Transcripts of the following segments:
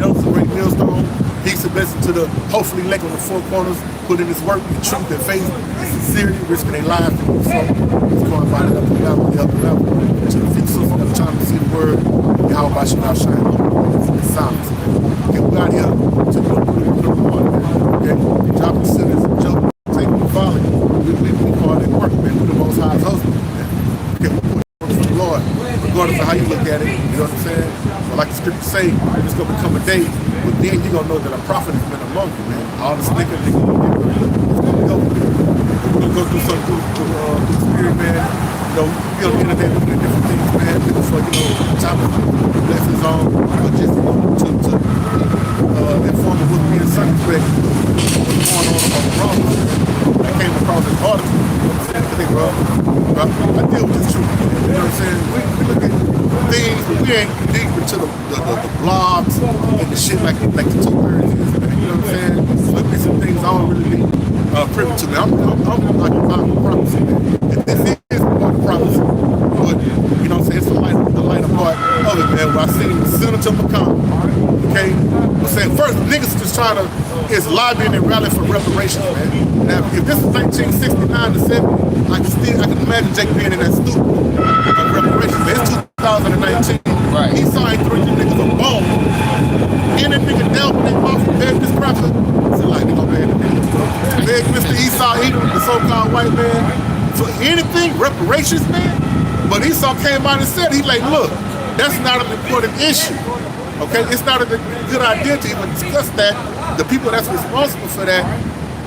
helps to bring Millstone. Peace and blessing to the hopefully elect on the four corners, put in this work with truth and faith and sincerity, risking their lives to do so. It's going by the upper level, to the few sisters that are trying to see the word, how about you now shine on the silence. Okay, we got here to put it on, okay? Dropping sinners and jump, taking the folly. We call it work, man. We're the most high husband, man. Okay, we put it for the Lord, regardless of how you look at it, you know what I'm saying? But like the scripture say, it's going to become a day, but then you're going to know that a prophet has been among you, man. All the slicker, it's going to go. We're going to go through something through the spirit, man. You know, be on the internet looking at different things, man. Looking for, topic lessons on, or just, to inform of what's being circumspect, what's going on the wrong. I came across this article, you know what I'm saying? I deal with this truth, you know what I'm saying? We look at things, but we ain't deep into the blogs and the shit like the two-thirds is, man. You know what I'm saying? Look at some things I don't really be privy to, man. I'm like a Bible prophecy, man. And this is part of prophecy, but, you know what I'm saying? It's the lighter part of it, man. Where I seen Senator McConnell, okay? I'm saying first, niggas just trying to, is lobbying and rallying for reparations, man. Now, if this is 1969 to 70, I can imagine Jake being in that stoop of reparations. Man, it's 2019. Right. He saw him three niggas a bone. And that nigga down when they off from begging this prophet. So like, they gonna beg the nigga. Beg Mr. Esau Edom, the so-called white man, for anything, reparations, man. But Esau came out and said, he like, look, that's not an important issue. Okay, it's not a good idea to even discuss that. The people that's responsible for that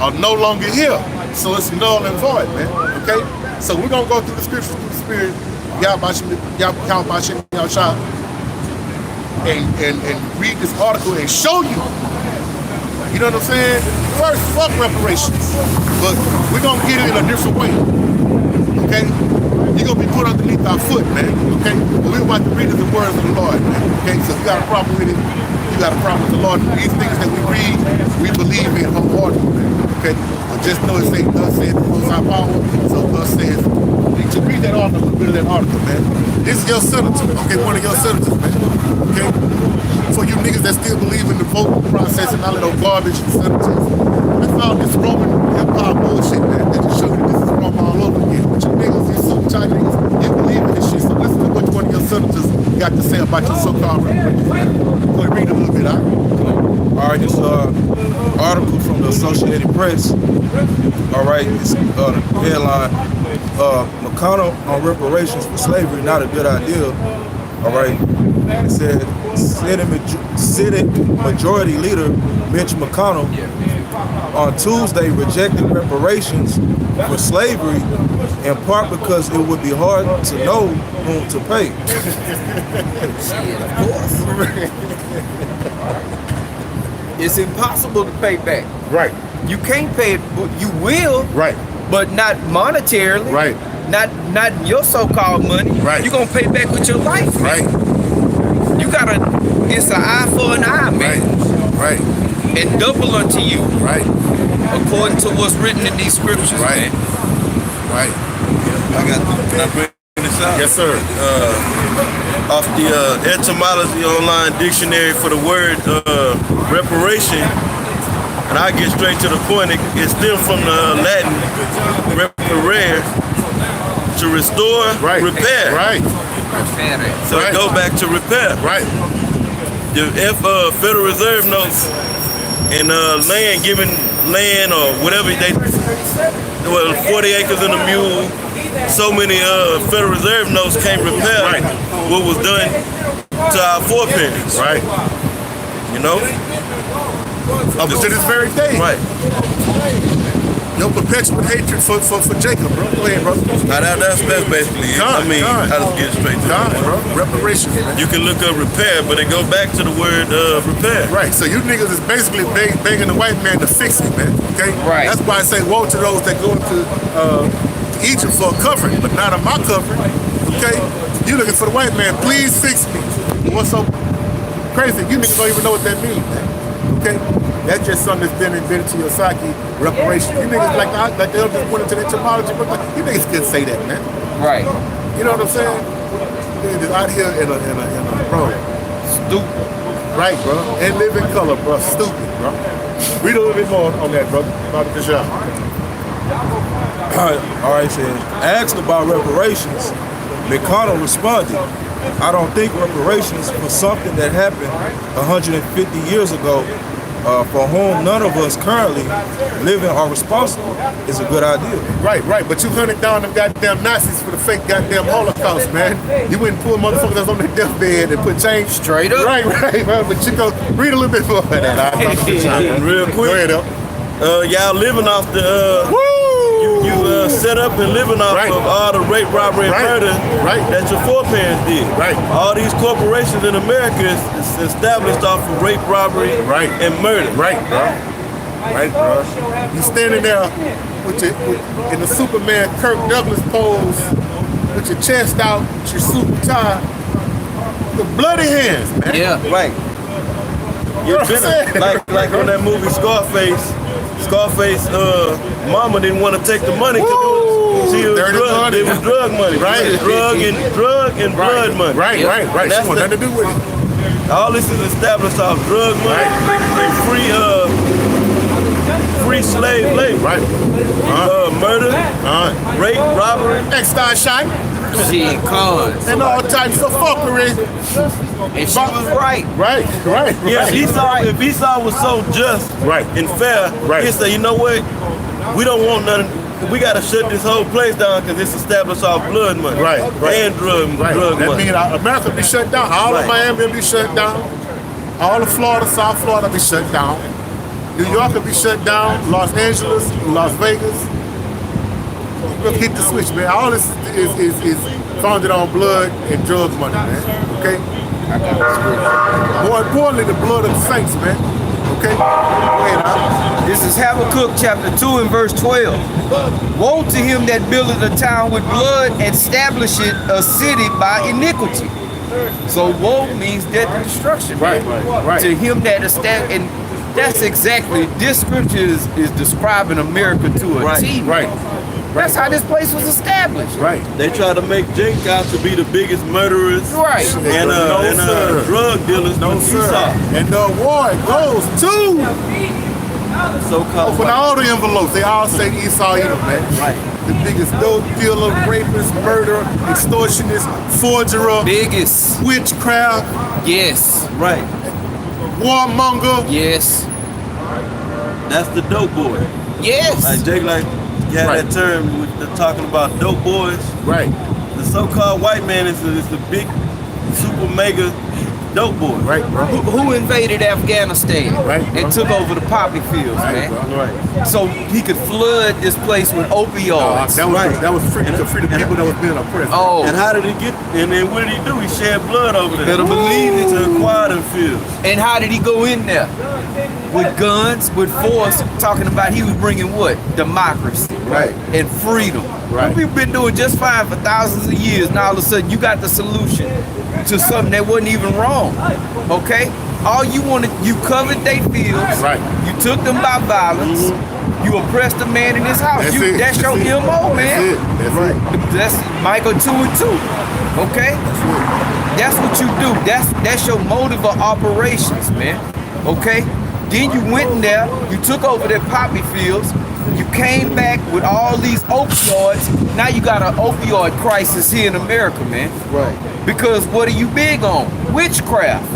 are no longer here. So it's null and void, man. Okay? So we're gonna go through the scriptures through the spirit, and read this article and show you. You know what I'm saying? First, fuck reparations. But we're gonna get it in a different way. Okay? You're gonna be put underneath our foot, man. Okay? But we're about to read the words of the Lord, man. Okay? So if you got a problem with it, you got a problem with the Lord. These things that we read, we believe in wholeheartedly, man. Okay? But just know it says, thus says the most high power, so thus says. You should read that article, a little bit of that article, man. This is your senator, okay? One of your senators, man. Okay? For you niggas that still believe in the voting process and all of those garbage and senators, that's all this Roman Empire bullshit, man. They just show you this is Rome all over again. But you niggas, you so Chinese, you believe in this shit. So listen to what one of your senators got to say about your so-called reparations. Go ahead, read a little bit, all right? All right, this article from the Associated Press. All right, it's the headline, McConnell on reparations for slavery, not a good idea. All right, it said Senate Majority Leader Mitch McConnell on Tuesday rejected reparations for slavery in part because it would be hard to know whom to pay. It's impossible to pay back. Right. You can't pay it, you will. Right. But not monetarily. Right. Not your so-called money. Right. You're gonna pay back with your life. Right. You gotta, it's an eye for an eye, man. Right. And double unto you. Right. According to what's written in these scriptures, Right. man. Right. Can I bring this out? Yes, sir. Off the etymology online dictionary for the word reparation, and I get straight to the point. It stems from the Latin reparare, to restore, Right. repair. Right. So Right. it goes back to repair. Right. The Federal Reserve notes and land, giving land or whatever they, 40 acres and a mule. So many Federal Reserve notes can't repair Right. what was done to our foreparents. Right. You know? Up to this very day. Right. No perpetual hatred for Jacob, bro. Go ahead, bro. Now that's basically it. I mean, I just get straight to God, it. bro. Reparations, man. You can look up repair, but it goes back to the word repair. Right, so you niggas is basically begging the white man to fix it, man. Okay? Right. That's why I say woe to those that go into Egypt for a covering, but not on my covering. Okay? You looking for the white man, please fix me. What's so crazy? You niggas don't even know what that means, man. Okay? That's just something that's been embedded to your psyche, reparations. You niggas like they just went into the etymology, but you niggas couldn't say that, man. Right. You know what I'm saying? They're just out here in a bro. Stupid. Right, bro. And live in color, bro. Stupid, bro. Read a little bit more on that, brother. About the job. All right, said, asked about reparations, McConnell responded, I don't think reparations for something that happened 150 years ago, for whom none of us currently living are responsible, is a good idea. Right, right. But you hunted down them goddamn Nazis for the fake goddamn Holocaust, man. You wouldn't pull motherfuckers that's on their deathbed and put chains. Straight up. Right, right, man. But you go read a little bit more of that. Real quick. Go ahead, up. Y'all living off the you set up and living off of all the rape, robbery, and murder that your foreparents did. Right. All these corporations in America is established off of rape, robbery, and murder. Right, bro. Right, bro. You standing there in the Superman Kirk Douglas pose with your chest out, with your suit and tie, with bloody hands, man. Yeah, right. Like on that movie Scarface, mama didn't want to take the money because it was drug money. Right. Drug and blood money. Right. She want nothing to do with it. All this is established off drug money and free slave labor. Right. Murder, rape, robbery, extortion, shit, cons, and all types of fuckery. And she was right. Right. Yeah, if Esau was so just and fair, he'd say, you know what? We don't want nothing. We got to shut this whole place down because it's established off blood money. And drug money. That means America be shut down. All of Miami will be shut down. All of Florida, South Florida be shut down. New York will be shut down. Los Angeles, Las Vegas. Look, hit the switch, man. All this is founded on blood and drug money, man. Okay? More importantly, the blood of the saints, man. Okay? Go ahead, Al. This is Habakkuk chapter 2 and verse 12. Woe to him that buildeth a town with blood and establisheth a city by iniquity. So woe means death and destruction. Right. To him that established, and that's exactly, this scripture is describing America to a T. That's how this place was established. Right. They try to make Jake out to be the biggest murderers and drug dealers. No, sir. And the award goes to so-called open all the envelopes. They all say Esau Edom, man. The biggest dope dealer, rapist, murderer, extortionist, forgerer, biggest witchcraft. Yes. Right. Warmonger. Yes. That's the dope boy. Yes. Like Jake, that term with talking about dope boys. Right. The so-called white man is the big, super mega dope boy. Right, bro. Who invaded Afghanistan and took over the poppy fields, man? Right. So he could flood this place with opioids. That was free to free the people that was being oppressed. Oh. And how did he get? And then what did he do? He shed blood over there. Better believe it. To acquire them fields. And how did he go in there? With guns, with force, talking about he was bringing what? Democracy. And freedom. We've been doing just fine for thousands of years. Now all of a sudden you got the solution to something that wasn't even wrong. Okay? All you wanted, you covered their fields. You took them by violence. You oppressed a man in his house. That's your MO, man. That's Michael 2 and 2. Okay? That's what you do. That's your motive of operations, man. Okay? Then you went in there, you took over their poppy fields, you came back with all these opioids. Now you got an opioid crisis here in America, man. Because what are you big on? Witchcraft.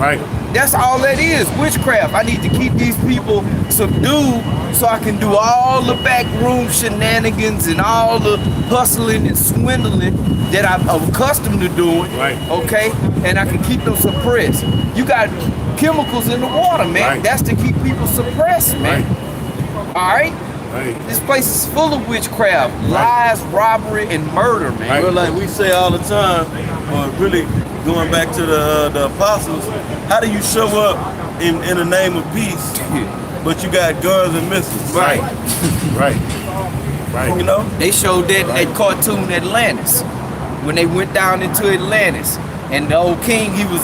That's all that is, witchcraft. I need to keep these people subdued so I can do all the backroom shenanigans and all the hustling and swindling that I'm accustomed to doing, okay? And I can keep them suppressed. You got chemicals in the water, man. That's to keep people suppressed, man. All right? This place is full of witchcraft, lies, robbery, and murder, man. Well, like we say all the time, really going back to the apostles, how do you show up in the name of peace, but you got guns and missiles? You know? They showed that cartoon Atlantis, when they went down into Atlantis, and the old king, he was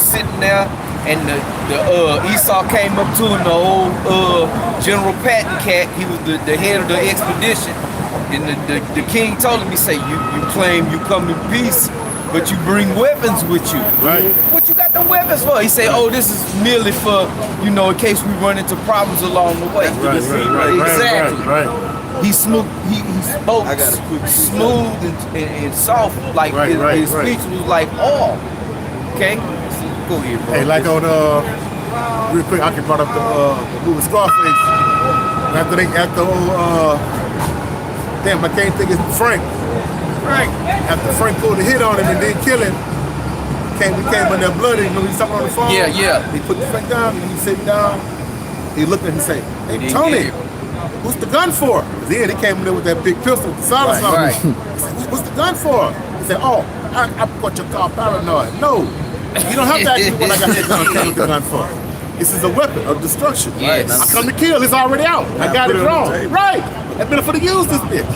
sitting there, and the Esau came up to him, the old General Patton Cat, he was the head of the expedition, and the king told him, he said, you claim you come in peace, but you bring weapons with you. Right. What you got the weapons for? He say, oh, this is merely for, you know, in case we run into problems along the way. Exactly. Right. He spoke smooth and soft, like his speech was like, oh, okay. Go ahead, bro. Hey, like on real quick, I can brought up the movie Scarface. After damn, I can't think it's Frank. After Frank pulled a hit on him and didn't kill him, we came in there bloody. You know, he's talking on the phone. Yeah. He put the Frank down and he sit down. He looked at him and said, "Hey, Tony, what's the gun for?" Then he came in there with that big pistol, the silence on him. He said, "What's the gun for?" He said, "Oh, I put your car paranoid." No, you don't have to ask me what I got the gun. What the gun for? This is a weapon of destruction. Yes. I come to kill. It's already out. I got it wrong. Right. I've been for to use this bitch.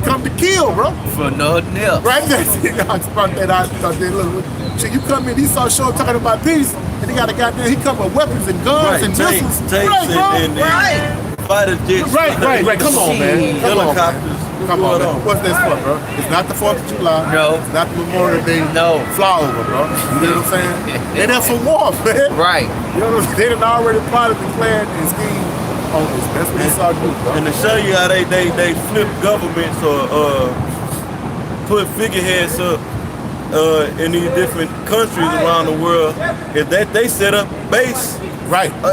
Come to kill, bro. For nothing else. Right there. I sprung that out. Look, shit, you come in, he saw show talking about peace, and he got a goddamn, he come with weapons and guns and missiles. Tanks and fighter jets. Right. Come on, man. Helicopters. Come on, man. What's this for, bro? It's not the 4th of July. No. It's not the Memorial Day. No. Fly over, bro. You know what I'm saying? They're there for war, man. Right. You know what I'm saying? They done already plotted and planned and schemed on this. That's what they saw do, bro. And to show you how they flip governments or put figureheads up in these different countries around the world, is that they set up base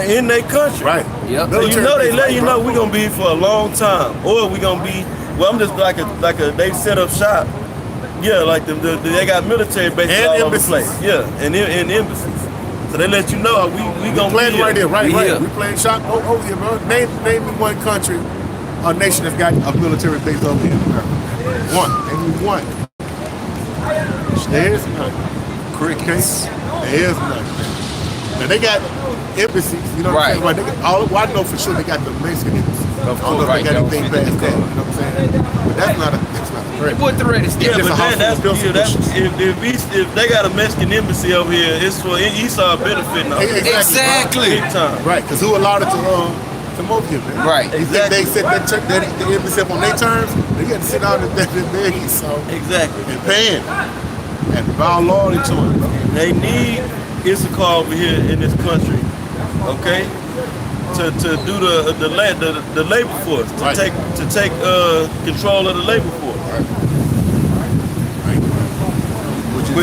in their country. Right. Yep. So you know they let you know we're gonna be for a long time, or we're gonna be. Well, I'm just like a they set up shop. Yeah, like they got military bases And all over the embassies. place. Yeah, and embassies. So they let you know we gonna playing be here. right there, right. here. We playing shot over here, bro. Name me one country, a nation that's got a military base over here. One. Name me one. There is none. Crickets. There is none. Now they got embassies, you know what I'm saying? Right. They got, I know for sure they got the Mexican embassies. I don't know if they got anything past that, you know what I'm saying? But that's not a threat. What threat is Yeah, that? but if they got a Mexican embassy over here, it's for Esau benefiting. Exactly. Big time. Right, because who allowed it to come over here, man? Right. Exactly. They set the embassy up on their terms, they got to sit down and beg Esau. Exactly. And pay him. And bow loyalty to him, bro. They need Issachar over here in this country, okay? To do the labor force, to take control of the labor force. Right. Would you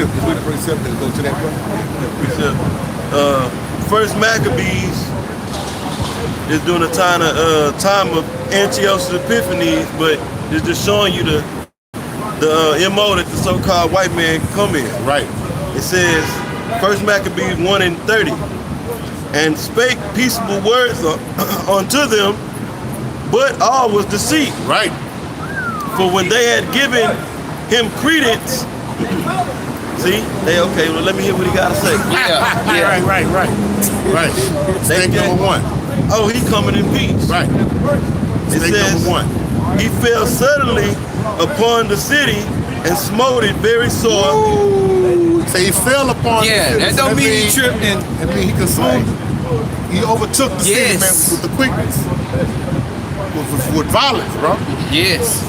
precept and go to that point? First Maccabees is during the time of Antiochus Epiphanes, but it's just showing you the MO that the so-called white man come in. Right. It says First Maccabees 1:30. And spake peaceable words unto them, but all was deceit. Right. For when they had given him credence, see, well, let me hear what he got to say. Yeah. Right. Stake number one. Oh, he coming in peace. Right. It Stake says, number one. he fell suddenly upon the city and smote it very sore. So he fell upon the city. That don't mean he tripped in. That mean he consumed it. He overtook the city, man, with the quickness. With violence, bro. Yes.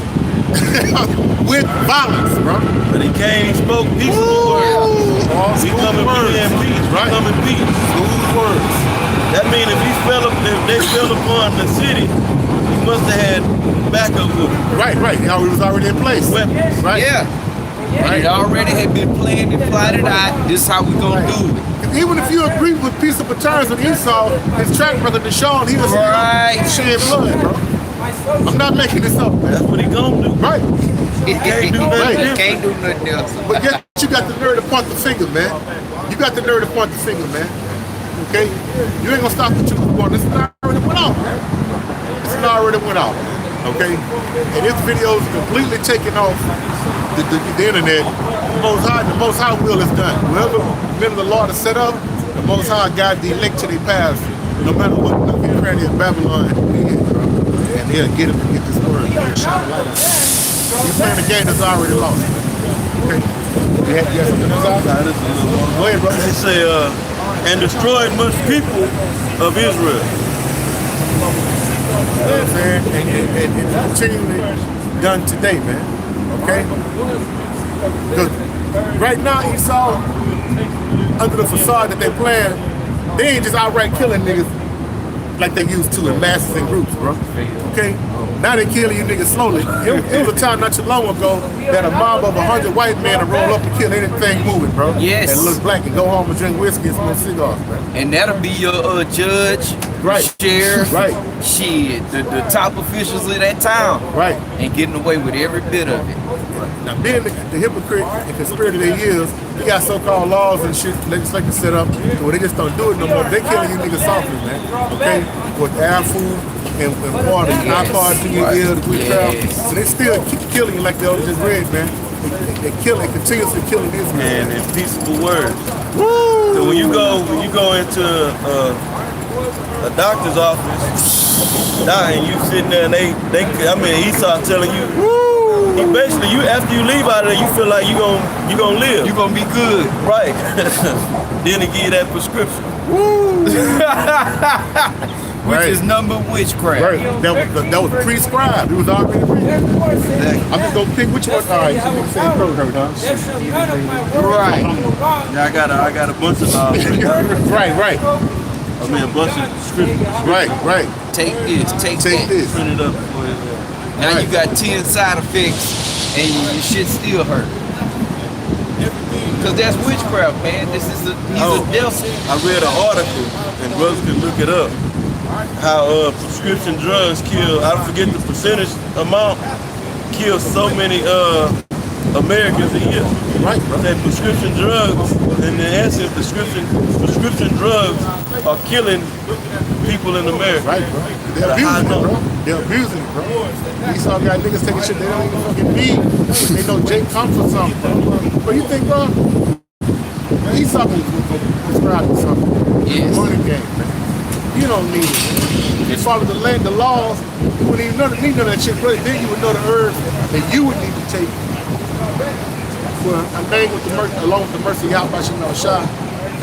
With violence, bro. But he came, he spoke peaceable words. We come in peace. Right. We come in peace. Smooth words. That means if they fell upon the city, he must have had backup with him. Right. Now he was already in place. Weapons. Right. Yeah. It already had been planned and plotted out. This is how we gonna do it. Even if you agree with peaceable terms with Esau, his track record is shown he was shed blood, bro. I'm not making this up, man. That's what he gonna do. Right. Can't do nothing different. Can't do nothing else. But yet you got the nerve to point the finger, man. You got the nerve to point the finger, man. Okay? You ain't gonna stop the truth going. This already went off, man. This already went off. Okay? And this video is completely taking off the internet. The Most High will is done. Whoever the Lord has set up, the Most High guide the elect to their paths, no matter what PRARIE of Babylon is, bro. And they'll get him to get this word. They'll shine a light on it. He's playing the game that's already lost. Okay? You have something else out? Go ahead, bro. They say, and destroyed much people of Israel. You know what I'm saying? And it's continually done today, man. Okay? Because right now, Esau, under the facade that they plan, they ain't just outright killing niggas like they used to in masses and groups, bro. Okay? Now they killing you niggas slowly. It was a time not too long ago that a mob of 100 white men would roll up and kill anything moving, bro. Yes. And look black and go home and drink whiskey and smoke cigars, bro. And that'll be your judge, Right. sheriff, Right. shit, the top officials of that town. Right. And getting away with every bit of it. Now, being the hypocrite and conspirator they is, they got so-called laws and shit, legislation set up, where they just don't do it no more. They killing you niggas softly, man. Okay? With air food and water, and iPods in your ear, the quick crowd. So they still keep killing you like they just read, man. They continuously killing these men. And it's peaceable words. Woo! So when you go into a doctor's office, and you sitting there and Esau telling you, he basically after you leave out of there, you feel like you gonna live. You gonna be good. Right. Then they give you that prescription. Which is number witchcraft. Right. That was prescribed. It was already prescribed. I'm just gonna pick which one. All right, so you say pro hurt, huh? Right. Yeah, I got a bunch of Right. I mean a bunch of prescriptions Right. Take this, take that. this. printed up for you. Now you got 10 side effects and your shit still hurt. Cause that's witchcraft, man. He's a devil. I read an article, and brothers can look it up, how prescription drugs kill, I forget the percentage amount, kill so many Americans a year. Right. That prescription drugs, in the essence, prescription drugs are killing people in America. Right, bro. They're abusing it, bro. They're abusing it, bro. Esau got niggas taking shit they don't even fucking need. They know Jake comes for something, bro. But you think, bro, Esau will prescribe you something. Yes. Money game, man. You don't need it, man. If you follow the laws, you wouldn't even need none of that shit, bro. Then you would know the herbs that you would need to take. For a name with the mercy, along with the mercy out by Shem Shah,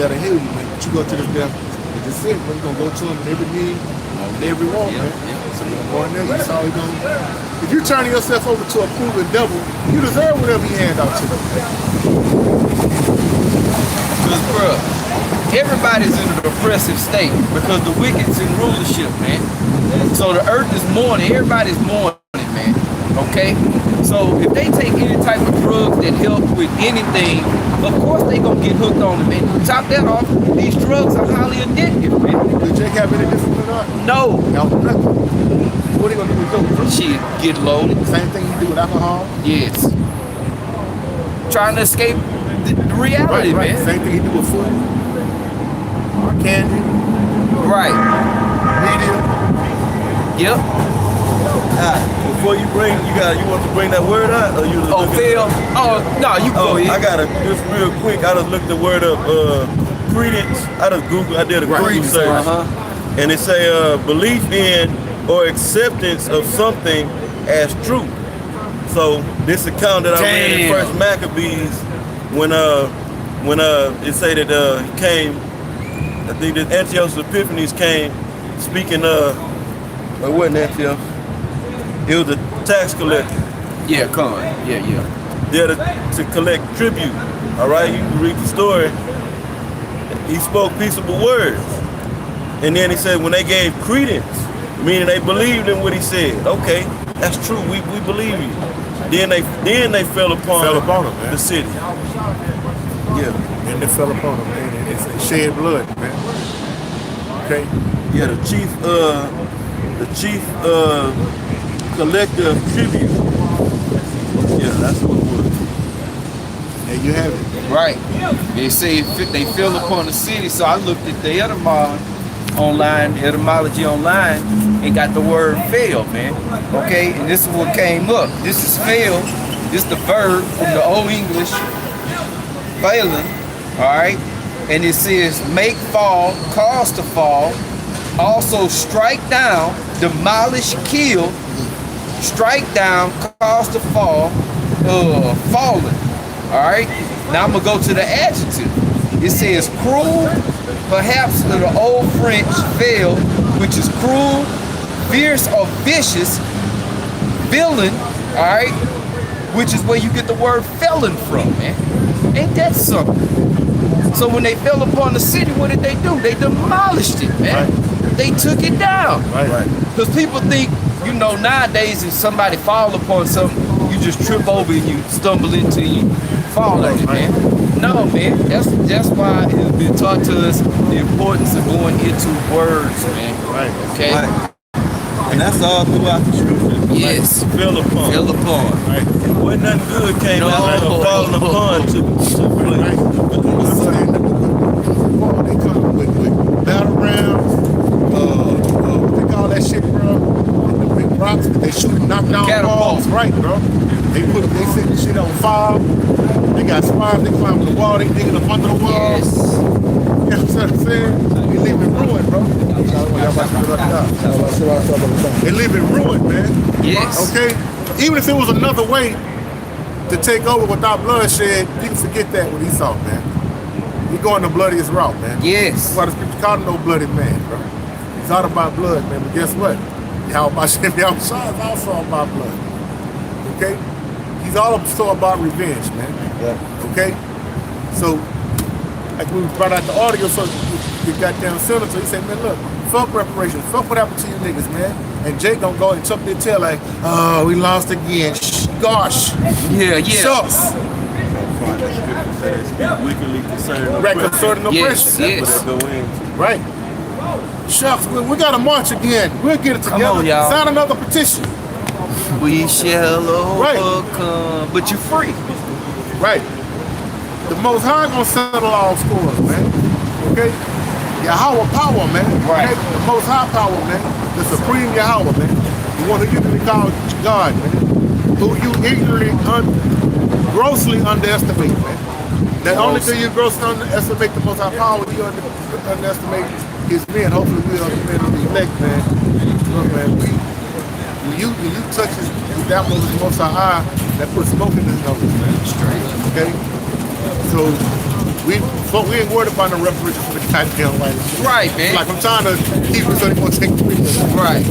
that'll heal you, man. But you go to the death. That's it, man. You're gonna go to him in every need, in every want, man. So you're going there, you saw he gonna. If you turn yourself over to a proven devil, you deserve whatever you hand out to them. Cause bruh, everybody's in a depressive state because the wicked's in rulership, man. So the earth is mourning, everybody's mourning, man. Okay? So if they take any type of drugs that help with anything, of course they gonna get hooked on them. And top that off, these drugs are highly addictive, man. Did Jake have any discipline or not? No. Nothing. What are you gonna do with dope? Shit, get loaded. Same thing you do with alcohol? Yes. Trying to escape the reality, Right. man. Same thing you do with food, candy, Right. media. Yep. Before you want to bring that word out, or you just Oh, look at Phil? Oh, no, you go ahead. I got just real quick. I just looked the word up. Credence. I did a Google search, and it say belief in or acceptance of something as true. So this account that I read in First Maccabees, when it say that he came, I think that Antiochus Epiphanes came speaking. It wasn't Antiochus. It was a tax collector. Yeah, come on. Yeah. There to collect tribute. All right, you can read the story. He spoke peaceable words, and then he said when they gave credence, meaning they believed in what he said. Okay, that's true. We believe you. Then they fell upon him, man. the city. Yeah. And they fell upon him, man. And it shed blood, man. Okay. Yeah, the chief collector of tribute. Yeah, that's what it was. There you have it. Right. They say they fell upon the city, so I looked at the etymology online, and got the word fail, man. Okay, and this is what came up. This is fail. This is the verb from the Old English, failing. All right, and it says make fall, cause to fall, also strike down, demolish, kill, strike down, cause to fall, fallen. All right, now I'm gonna go to the adjective. It says cruel, perhaps in the old French fail, which is cruel, fierce or vicious, villain, all right, which is where you get the word felon from, man. Ain't that something? So when they fell upon the city, what did they do? They demolished it, man. They took it down. Because people think, you know, nowadays if somebody fall upon something, you just trip over and you stumble into it, you fall on it, man. No, man. That's why it's been taught to us the importance of going into words, man. Okay? And that's all throughout the scripture. Yes. Fell upon. Fell upon. Wasn't nothing good came out of falling upon to place. They come with battle rounds, what they call that shit, bro? The big rocks that they shoot and knock down walls, right, bro? They set the shit on fire. They got spies, they climb the wall, they digging up under the wall. Yes. You know what I'm saying? They live in ruin, bro. They live in ruin, man. Yes. Okay? Even if it was another way to take over without bloodshed, you can forget that with Esau, man. You're going the bloodiest route, man. Yes. That's why the scripture called him no bloody man, bro. He's all about blood, man. But guess what? Yahweh is also about blood. Okay? He's also about revenge, man. Okay? So, like we brought out the audio, so the goddamn senator, he said, man, look, fuck reparations. Fuck what happened to you niggas, man. And Jake gonna go and tuck their tail like, oh, we lost again. Gosh. Yeah. Shucks. Wickedly concerning Right, concerning oppression. Yes. Right. Shucks, we gotta march again. We'll get it together. Come on, y'all. Sign another petition. We shall overcome. But you're free. Right. The Most High gonna settle all scores, man. Okay? Yahweh power, man. Right. Okay? The Most High power, man. The Supreme Yahweh, man. The one who usually called God, man. Who you ignorantly, grossly underestimate, man. Not only do you grossly underestimate the Most High power, you underestimate his men. Hopefully we are the men of the elect, man. Look, man, when you touch his download the Most High, that puts smoke in his nose, man. Straight. Okay? So we ain't worried about the reparations for the goddamn white shit. Right, man. Like I'm trying to keep it so they won't take the picture. Right.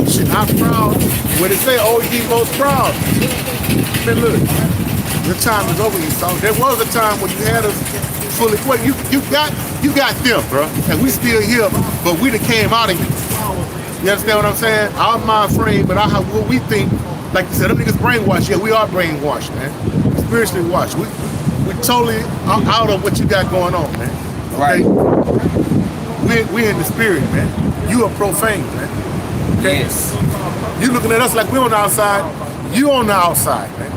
Shit, I'm proud. When they say, oh, you most proud. Man, look, your time is over, Esau. There was a time when you had us fully. Well, you got them, bro. And we still here, but we done came out of you. You understand what I'm saying? Our mind frame, but what we think, like you said, them niggas brainwashed. Yeah, we are brainwashed, man. Spiritually washed. We totally out of what you got going on, man. Okay? Right. We in the spirit, man. You are profane, man. Okay? Yes. You looking at us like we on the outside. You on the outside, man.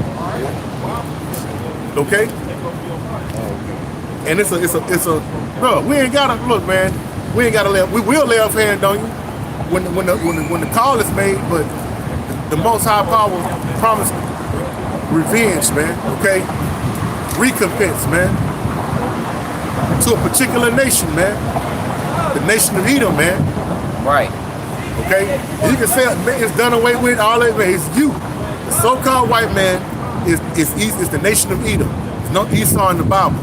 Okay? And it's a bro, we ain't gotta look, man. We ain't gotta we will lay off hand on you when the call is made, but the Most High power promised revenge, man. Okay? Recompense, man. To a particular nation, man. The nation of Edom, man. Right. Okay? And you can say it's done away with, all that, man. It's you. The so-called white man is the nation of Edom. There's no Esau in the Bible.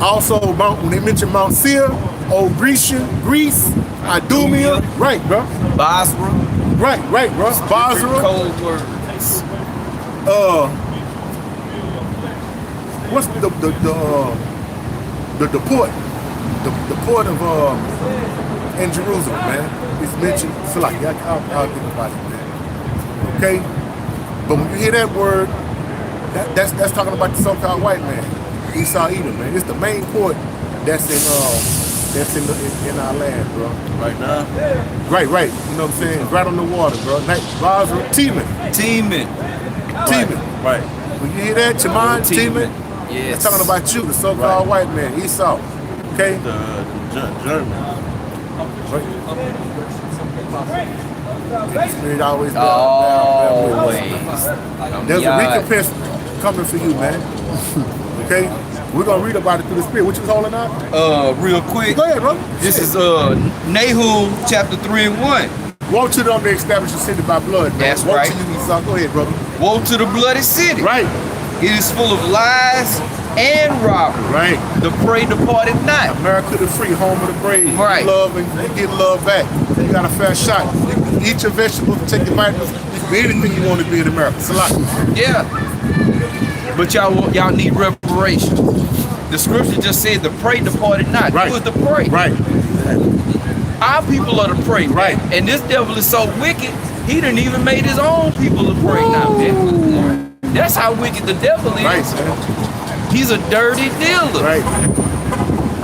Also, when they mention Mount Seir, Old Grecian, Greece, Idumea, right, bro. Basra. Right, bro. Basra. Cold words. What's the port? The port of in Jerusalem, man. It's mentioned. So like, I'll think about it, man. Okay, but when you hear that word, that's talking about the so-called white man, Esau Edom, man. It's the main port that's in our land, bro. Right now? Right. You know what I'm saying? Right on the water, bro. Basra, Teman. Right. When you hear that, Teman, Teman. Yes. It's talking about you, the so-called white man, Esau. Okay? The German. Spirit always There's a recompense coming for you, man. Okay? We're gonna read about it through the Spirit. What you was holding out? Real quick. Go ahead, bro. This is Nahum chapter 3 and 1. Woe to them that establish the city by blood, man. That's Woe right. to you, Esau. Go ahead, brother. Woe to the bloody city. Right. It is full of lies and robbery. Right. The prey departed not. America the free, home of the brave. Right. You love and you get love back. You got a fair shot. You can eat your vegetables and take your vitamins. You can be anything you want to be in America. It's a lot. Yeah. but y'all need reparation. The scripture just said the prey departed not. Right. It was the prey. Right. Our people are the prey. Right. And this devil is so wicked, he didn't even made his own people the prey now, man. That's how wicked the devil is. Right, man. He's a dirty dealer. Right.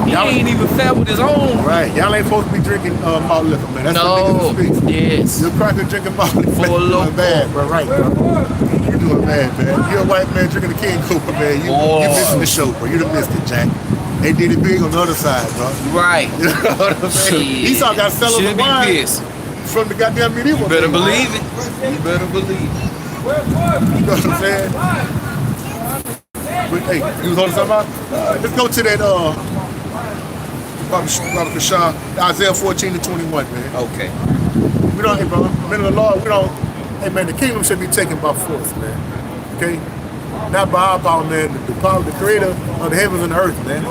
He ain't even fair with his own. Right. Y'all ain't supposed to be drinking malt liquor, man. That's No. what niggas speak. Yes. You're cracker drinking malt liquor. For a You're local. doing bad, bro. Right, bro. You're doing bad, man. You're a white man drinking the King Cooper, man. You missing the show, bro. You done missed it, Jack. They did it big on the other side, bro. Right. You know what I'm saying? Esau got sellers Should of be wine pissed. from the goddamn medieval. You better days, believe it. You better believe it. You know what I'm saying? But hey, you was on something about? Let's go to that Robert Kashaw, Isaiah 14-21, man. Okay. We don't, hey, bro, men of the Lord, we don't, hey, man, the kingdom should be taken by force, man. Okay? Not by our power, man. The power of the creator of the heavens and the earth, man.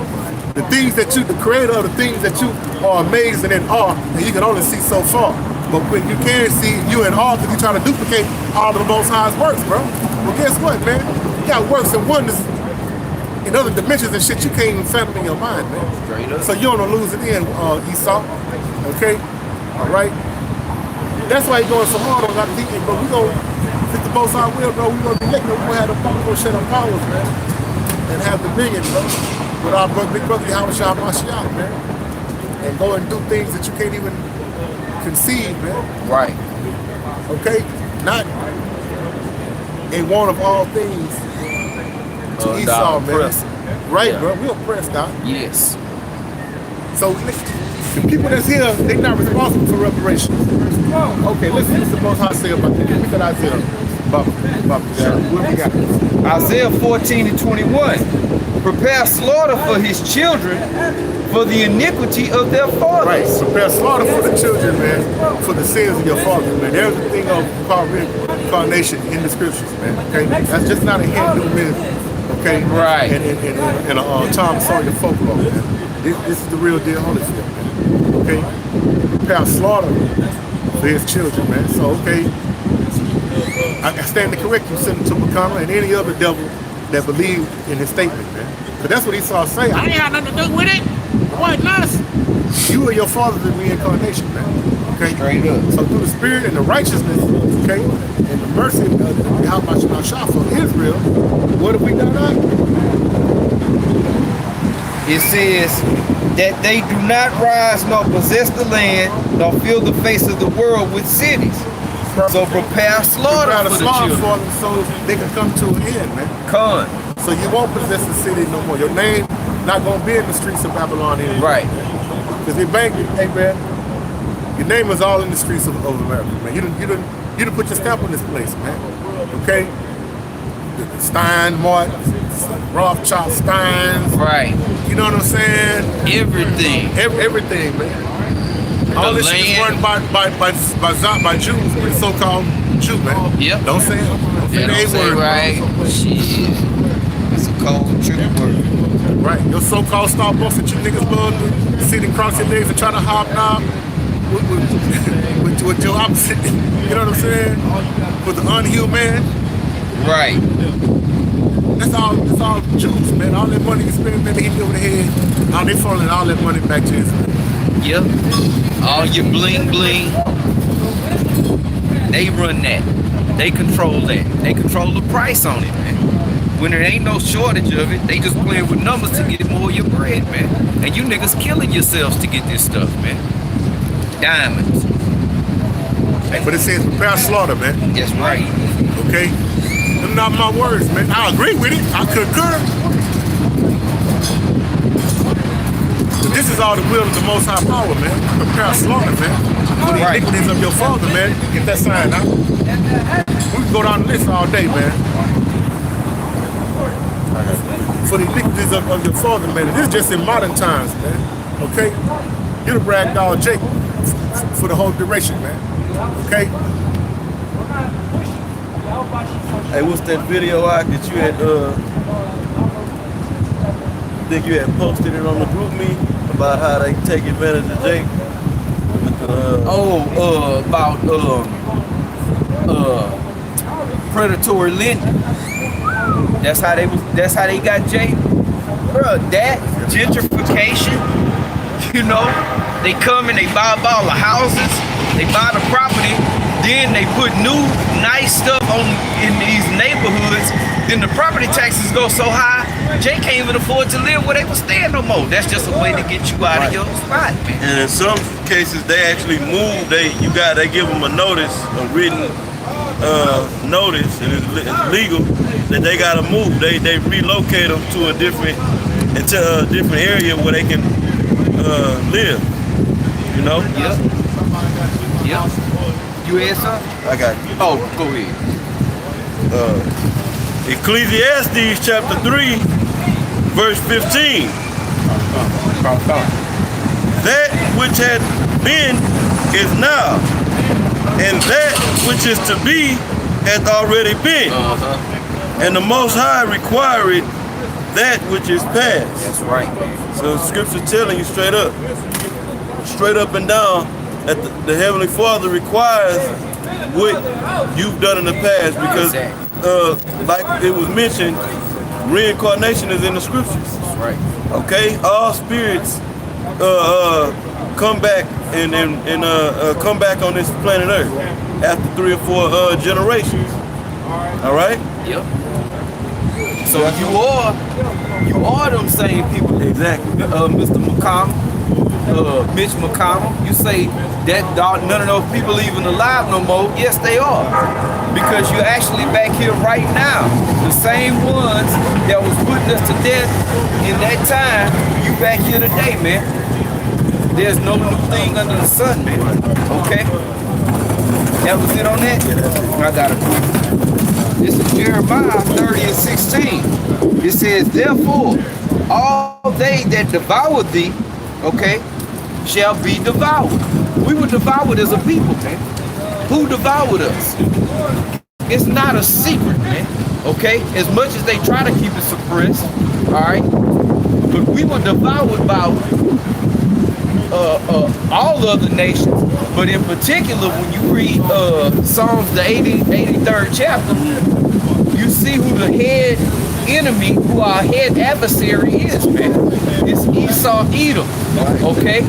The things that you, the creator of the things that you are amazed and in awe, and you can only see so far. But when you can see, you in awe because you're trying to duplicate all of the Most High's works, bro. Well, guess what, man? You got works and wonders in other dimensions and shit you can't even fathom in your mind, man. Straight up. So you don't lose it in, Esau. Okay? All right? That's why he's going so hard on that people, but we gonna, if the Most High will, bro, we gonna be licking, we gonna have the power, we gonna shut our powers, man. And have dominion, bro. With our big brother, Yahweh Shah Mashiach, man. And go and do things that you can't even conceive, man. Right. Okay? Not a one of all things to Esau, man. Right, Yeah. bro? We oppressed, dog. Yes. So the people that's here, they not responsible for reparations. Okay, listen to the Most High say about that. Look at Isaiah. What we got? Isaiah 14-21. Prepare slaughter for his children for the iniquity of their fathers. Right, prepare slaughter for the children, man, for the sins of your fathers, man. There's the thing of reincarnation in the scriptures, man. Okay, that's just not a Hindu myth. Okay, Right. And a Tom Sawyer folklore, man. This is the real deal, Holyfield, man. Okay, prepare slaughter for his children, man. So okay, I stand to correct you, Senator McConnell, and any other devil that believe in his statement, man. But that's what Esau say. I ain't got nothing to do with it. What nonsense? You and your father's in reincarnation, man. Okay? Straight up. So through the spirit and the righteousness, okay, and the mercy of Yahweh Shah for Israel, what have we done up? It says that they do not rise nor possess the land nor fill the face of the world with cities. So prepare slaughter Prepare for the the slaughter children. for them so they can come to an end, man. Con. So you won't possess the city no more. Your name not gonna be in the streets of Babylon anymore. Right. Because they bank, hey man, your name is all in the streets of America, man. You done put your stamp on this place, man. Okay? Stein, Martin, Rothschild, Steins. Right. You know what I'm saying? Everything. Everything, man. All this shit is run by Jews, the so-called Jew, man. Yep. Don't say it. Don't say Yeah, the don't say A-word. right. Shit. It's a cold truth word. Right. Your so-called Starbucks that you niggas love to sit and cross your legs and try to hobnob with your opposite. You know what I'm saying? With the unhealed man. Right. That's all Jews, man. All that money you spend, man, they hit you over the head. Now they funneling all that money back to Israel. Yep. All your bling bling. They run that. They control that. They control the price on it, man. When there ain't no shortage of it, they just playing with numbers to get more of your bread, man. And you niggas killing yourselves to get this stuff, man. Diamonds. But it says prepare slaughter, man. That's right. Okay? Them not my words, man. I agree with it. I concur. But this is all the will of the Most High Power, man. Prepare slaughter, man. For the Right. iniquities of your father, man. Get that sign out. We can go down the list all day, man. For the iniquities of your father, man. This is just in modern times, man. Okay? You're the ragdoll Jake for the whole duration, man. Okay? Hey, what's that video out that you had, think you had posted it on the group me about how they take advantage of Jake? With the, about predatory lending. That's how they got Jay. Bro, that gentrification, you know, they come and they buy up all the houses, they buy the property, then they put new nice stuff in these neighborhoods, then the property taxes go so high, Jay can't even afford to live where they were staying no more. That's just a way to get you out of your spot, man. And in some cases, they actually move. They give them a notice, a written notice, and it's legal that they gotta move. They relocate them to a different area where they can live. You know? Yep. Yep. You had something? I got you. Oh, go ahead. Ecclesiastes chapter 3, verse 15. That which had been is now, and that which is to be hath already been. And the Most High required that which is past. That's right. So the scripture telling you straight up and down, that the Heavenly Father requires what you've done in the past, because like it was mentioned, reincarnation is in the scriptures. That's right. Okay, all spirits come back and come back on this planet Earth after 3 or 4 generations. All right. Yep. So you are them same people. Exactly. Mr. McConnell, Mitch McConnell. You say that none of those people even alive no more. Yes, they are, because you're actually back here right now. The same ones that was putting us to death in that time, you back here today, man. There's no new thing under the sun, man. Okay? That was it on that? I got it. This is Jeremiah 30:16. It says, therefore, all they that devour thee, okay, shall be devoured. We were devoured as a people, man. Who devoured us? It's not a secret, man. Okay? As much as they try to keep it suppressed, all right? But we were devoured by all other nations, but in particular, when you read Psalms, the 83rd chapter, you see who the head enemy, who our head adversary is, man. It's Esau Edom, okay?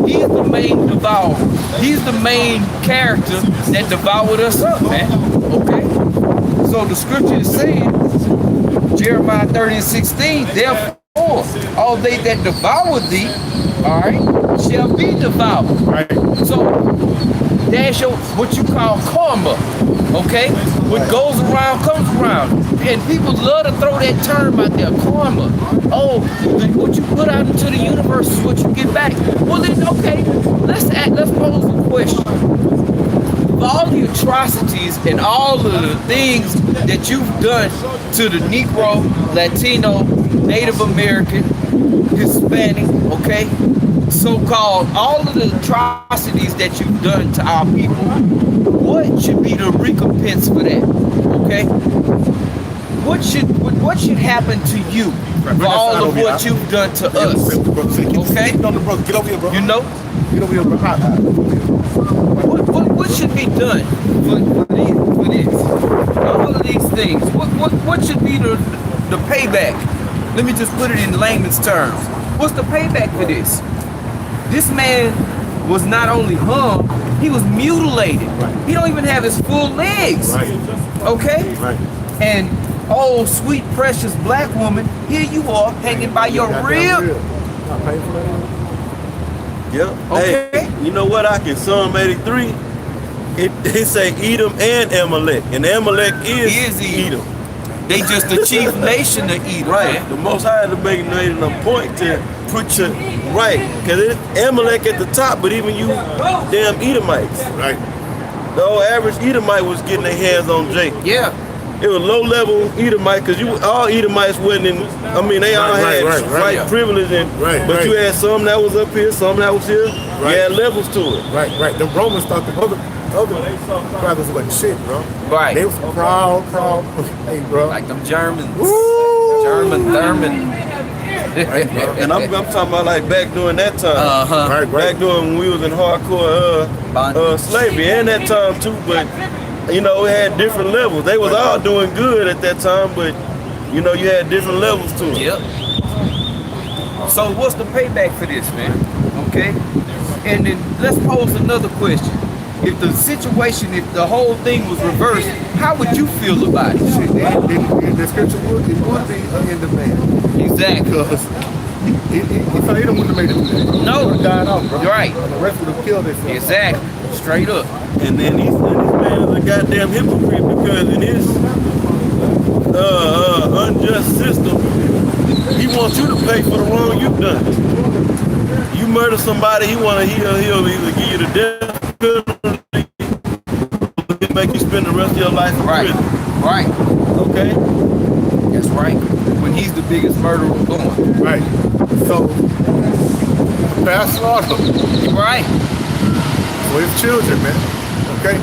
He's the main devourer. He's the main character that devoured us up, man, okay? So the scripture is saying, Jeremiah 30:16, therefore, all they that devour thee, all right, shall be devoured. Right. So that's what you call karma, okay? What goes around comes around, and people love to throw that term out there, karma. Oh, what you put out into the universe is what you get back. Well then, okay, let's pose a question. For all the atrocities and all of the things that you've done to the Negro, Latino, Native American, Hispanic, okay, so-called, all of the atrocities that you've done to our people, what should be the recompense for that? Okay, what should happen to you for all of what you've done to us? Okay, get over here, bro. You know, get over here, bro. what should be done for this? All of these things. What should be the payback? Let me just put it in layman's terms. What's the payback for this? This man was not only hung, he was mutilated. Right. He don't even have his full legs. Right. Okay? Right. And oh, sweet, precious black woman, here you are hanging by your rib. Yeah. Okay. Hey, you know what? I can Psalm 83. It say Edom and Amalek, and Amalek is Edom. They just the chief nation of Edom. Right. The Most High to make it a point to put you right, because it's Amalek at the top, but even you damn Edomites. Right. The old average Edomite was getting their hands on Jacob. Yeah. It was low level Edomite, because all Edomites wasn't in. I mean, they all had right privilege, but you had some that was up here, some that was here. Right. You had levels to it. Right. The Romans thought the other brothers wasn't shit, bro. Right. They was proud. Hey, bro. Like them Germans. Woo! German. Right, and I'm talking about like back during that time. Back during when we was in hardcore slavery, and that time too. But you know, it had different levels. They was all doing good at that time, but you know, you had different levels to it. Yep. So what's the payback for this, man? Okay. And then let's pose another question. If the situation, if the whole thing was reversed, how would you feel about it? In the scripture, it would be in the man. Exactly. Because he don't want to make it. No. He died off, bro. Right. And the rest of them killed themselves. Exactly. Straight up. And then this man is a goddamn hypocrite because in his unjust system, he wants you to pay for the wrong you've done. You murder somebody, he'll either give you the death penalty, he'll make you spend the rest of your life in prison. Right. Okay? That's right. When he's the biggest murderer going. Right. So, pass slaughter Right. for his children, man. Okay?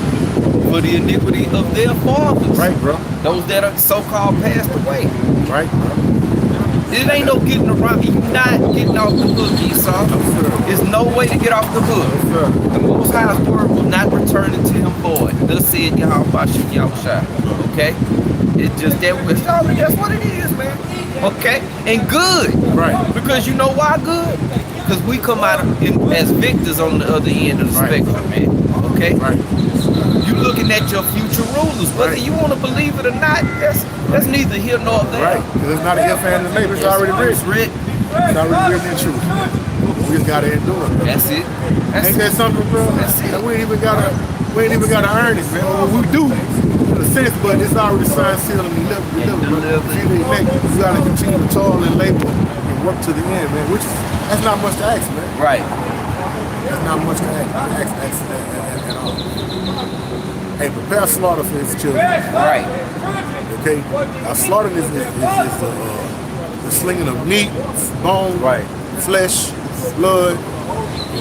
For the iniquity of their fathers. Right, bro. Those that are so-called passed away. Right, bro. It ain't no getting around. You're not getting off the hook, Esau. There's no way to get off the hook. The Most High's word will not return unto him void. Thus said Yahweh Yahushua. Okay? It's just that that's what it is, man. Okay? And good. Right. Because you know why good? Because we come out as victors on the other end of the spectrum, man. Okay? Right. You looking at your future rulers, whether you want to believe it or not, that's neither here nor there. Right. Because it's not a if and a maybe. It's already written. It's already written in truth. We just gotta endure it. That's it. Ain't that something, bro? That's it. We ain't even gotta earn it, man. Well, we do in a sense, but it's already signed, sealed, and delivered. We gotta continue to toil and labor and work to the end, man. That's not much to ask, man. Right. That's not much to ask at all. Hey, prepare slaughter for his children. Right. Okay? Now, slaughtering is the slinging of meat, bone, flesh, blood.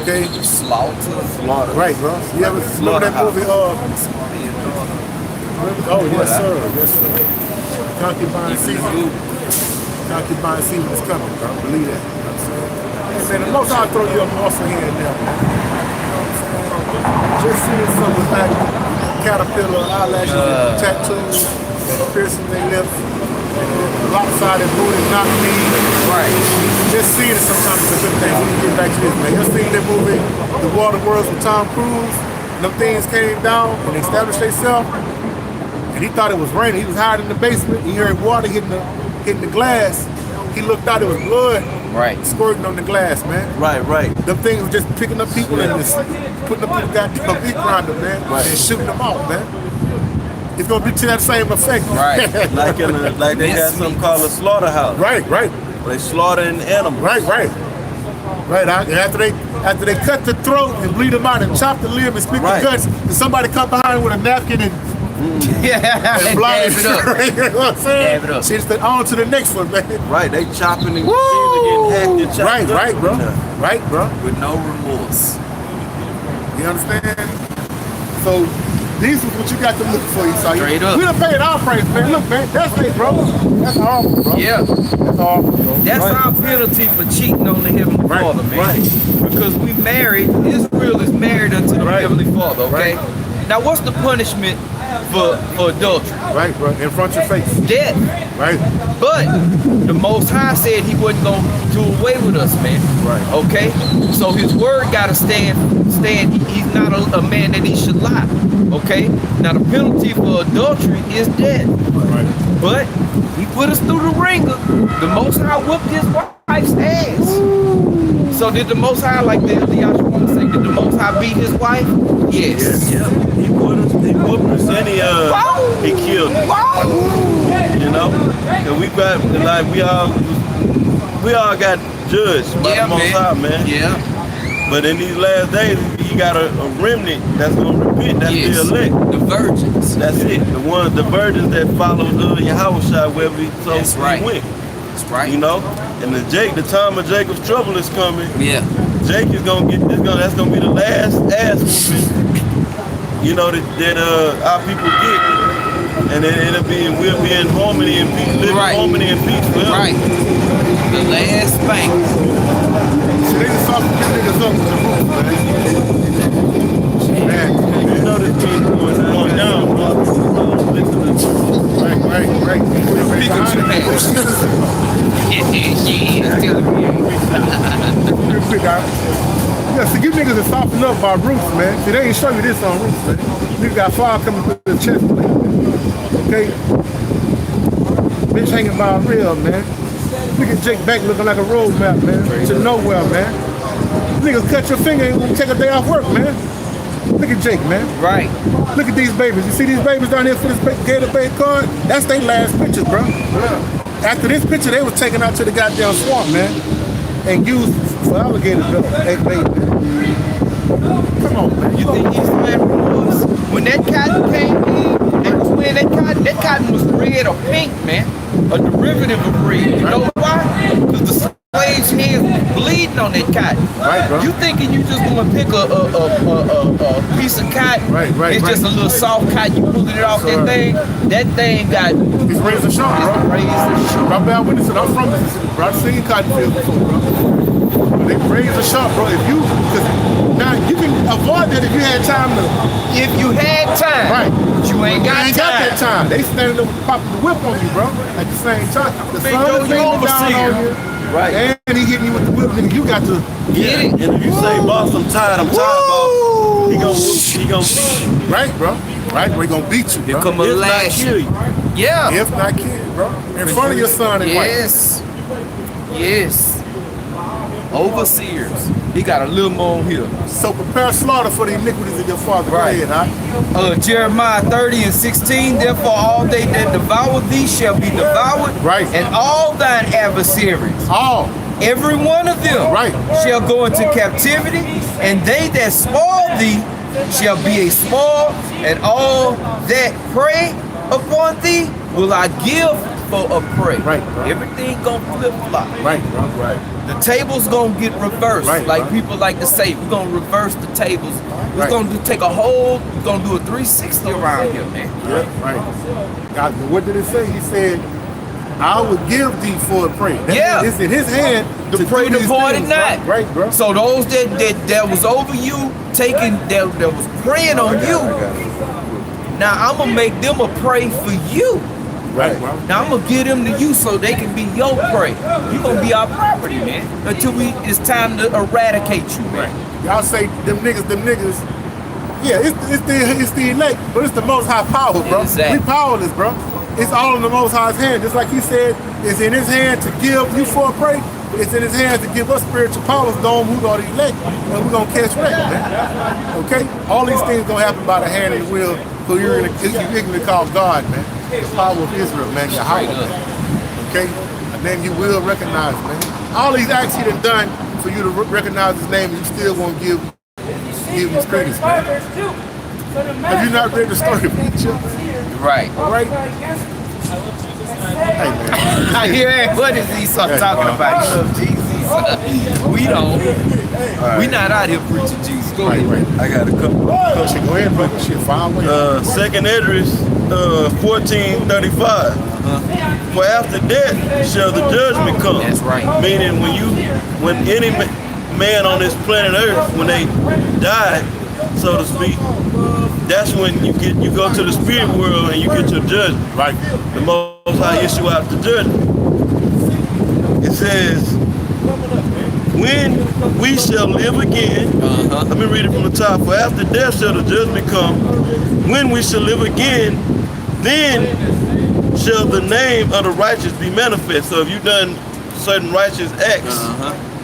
Okay? Slaughter. Right, bro. You ever remember that movie? Oh, yes, sir. Yes, sir. Concubine season. Concubine season is coming, bro. Believe that. You know what I'm saying? And the most I'll throw you up also here and there, man. Just seeing some with like caterpillar eyelashes and tattoos, piercing their lips, lopsided booty, knock knees. Right. Just seeing it sometimes is a good thing. When you get back to this, man. You seen that movie, The Water Worlds with Tom Cruise? Them things came down and they established themselves. And he thought it was raining. He was hiding in the basement. He heard water hitting the glass. He looked out, it was blood. Right. Squirting on the glass, man. Right. Them things were just picking up people and just putting them in the goddamn beat grinder, man. And shooting them off, man. It's gonna be to that same effect. Right. like they got something called a slaughterhouse. Right. They slaughtering animals. Right. After they cut the throat and bleed them out and chop the limb and split the guts, and somebody come behind with a napkin and blind it up. You know what I'm saying? Dab it up. She just on to the next one, man. Right, they chopping and things are getting hacked and chopped up. Right, bro. With no remorse. You understand? So this is what you got to look for, Esau. Straight up. We done paid our price, man. Look, man, that's it, bro. That's awful, bro. Yeah. That's awful, bro. That's our penalty for cheating on the Heavenly Father, man. Right. Because we married, Israel is married unto the Heavenly Father, okay? Now what's the punishment for adultery? Right, bro. In front of your face. Death. Right. But the Most High said he wasn't going to do away with us, man. Right. Okay? So his word got to stand. He's not a man that he should lie. Okay? Now the penalty for adultery is death. Right. But he put us through the ringer. The Most High whooped his wife's ass. So did the Most High, like the Yahshua want to say, did the Most High beat his wife? Yes. Yeah. He whooped us and he killed us. Wow. You know? And we all got judged by the Most High, man. Yeah. But in these last days, you got a remnant that's gonna repent. That's the elect. The virgins. That's it. The virgins that followed Yahushua wherever he went. That's right. You know? And the time of Jacob's trouble is coming. Yeah. Jake is that's gonna be the last ass whooping, you know, that our people get. And then we'll be in harmony and peace, living harmony and peace forever. Right. The last spank. So they just talking them niggas up with the roof, man. You know this thing going down, bro. about Roots, man. See, they ain't show you this on Roots, man. Nigga got fire coming through the chest plate. Okay? Bitch hanging by a rail, man. Look at Jake Beck looking like a road map, man. To nowhere, man. Niggas cut your finger and gonna take a day off work, man. Look at Jake, man. Right. Look at these babies. You see these babies down here for this Gator Bay card? That's their last picture, bro. After this picture, they was taken out to the goddamn swamp, man, and used for alligator bait, man. Come on, man. You think these was when that cotton came in, they was wearing that cotton was red or pink, man. A derivative of red. You know why? Because the slaves' hands was bleeding on that cotton. Right, bro. You thinking you just gonna pick a piece of cotton? Right, it's just a little soft cotton. You pulling it off that thing. That thing got. It's razor sharp, bro. Razor sharp. My bad witness, I'm from Mississippi, bro. I've seen cotton fields before, bro. They razor sharp, bro. Cause now you can avoid that if you had time to. If you had time, Right. But you ain't got ain't time. got that time. They standing up popping the whip on you, bro. At the same time, the They sun know is you beating down overseer. on you, Right. and he hitting you with the whip, nigga. You got to Get it. And if you say, boss, I'm tired, boss, he gonna beat you. right, bro. Right, we gonna beat you, bro. Come a If not, lash. kill you. Yeah. If not kill you, bro. In front of your son and wife. Yes. Yes. Overseers. He got a little more on here. So prepare slaughter for the iniquities of your father. Right. Go ahead, huh? Jeremiah 30:16. Therefore, all they that devour thee shall be devoured, Right. and all thine adversaries, All. every one of them, Right. shall go into captivity, and they that spoil thee shall be a spoil, and all that prey upon thee will I give for a prey. Right. Everything gonna flip flop. Right, bro. Right. The table's gonna get reversed. Right, like right. people like to say, we're gonna reverse the tables. We're Right. gonna take a whole, we're gonna do a 360 around here, man. Yeah, right. God, what did it say? He said, I will give thee for a prey. Yeah. It's in his hand The to prey do these departed things, not. Right, bro. So those that was over you, taking that was preying on you. Now I'm gonna make them a prey for you. Right, bro. Now I'm gonna give them to you so they can be your prey. You gonna be our property, man. Until it's time to eradicate you, man. Y'all say them niggas. Yeah, it's the elect, but it's the Most High power, bro. Exactly. We powerless, bro. It's all in the Most High's hand. Just like he said, it's in his hand to give you for a prey. It's in his hands to give us spiritual powers, those who are the elect, and we're gonna catch wreck, man. Okay? All these things gonna happen by the hand and the will, so you're ignorantly call God, man. The power of Israel, man. Yahweh. Okay? And then you will recognize, man. All these acts he done for you to recognize his name, and you still won't give his credits, man. Have you not read the story of Egypt? Right. All right? Hey, man. I hear what is he talking about? He love Jesus. We don't. We not out here preaching Jesus. Go ahead. Right. I got a couple. Go ahead, bro. Shit, fire away. Second Esdras 14:35. For after death shall the judgment come. That's right. Meaning when any man on this planet Earth, when they die, so to speak, that's when you go to the spirit world and you get your judgment. Right. The Most High issue out the judgment. It says, when we shall live again, let me read it from the top. For after death shall the judgment come. When we shall live again, then shall the name of the righteous be manifest. So if you've done certain righteous acts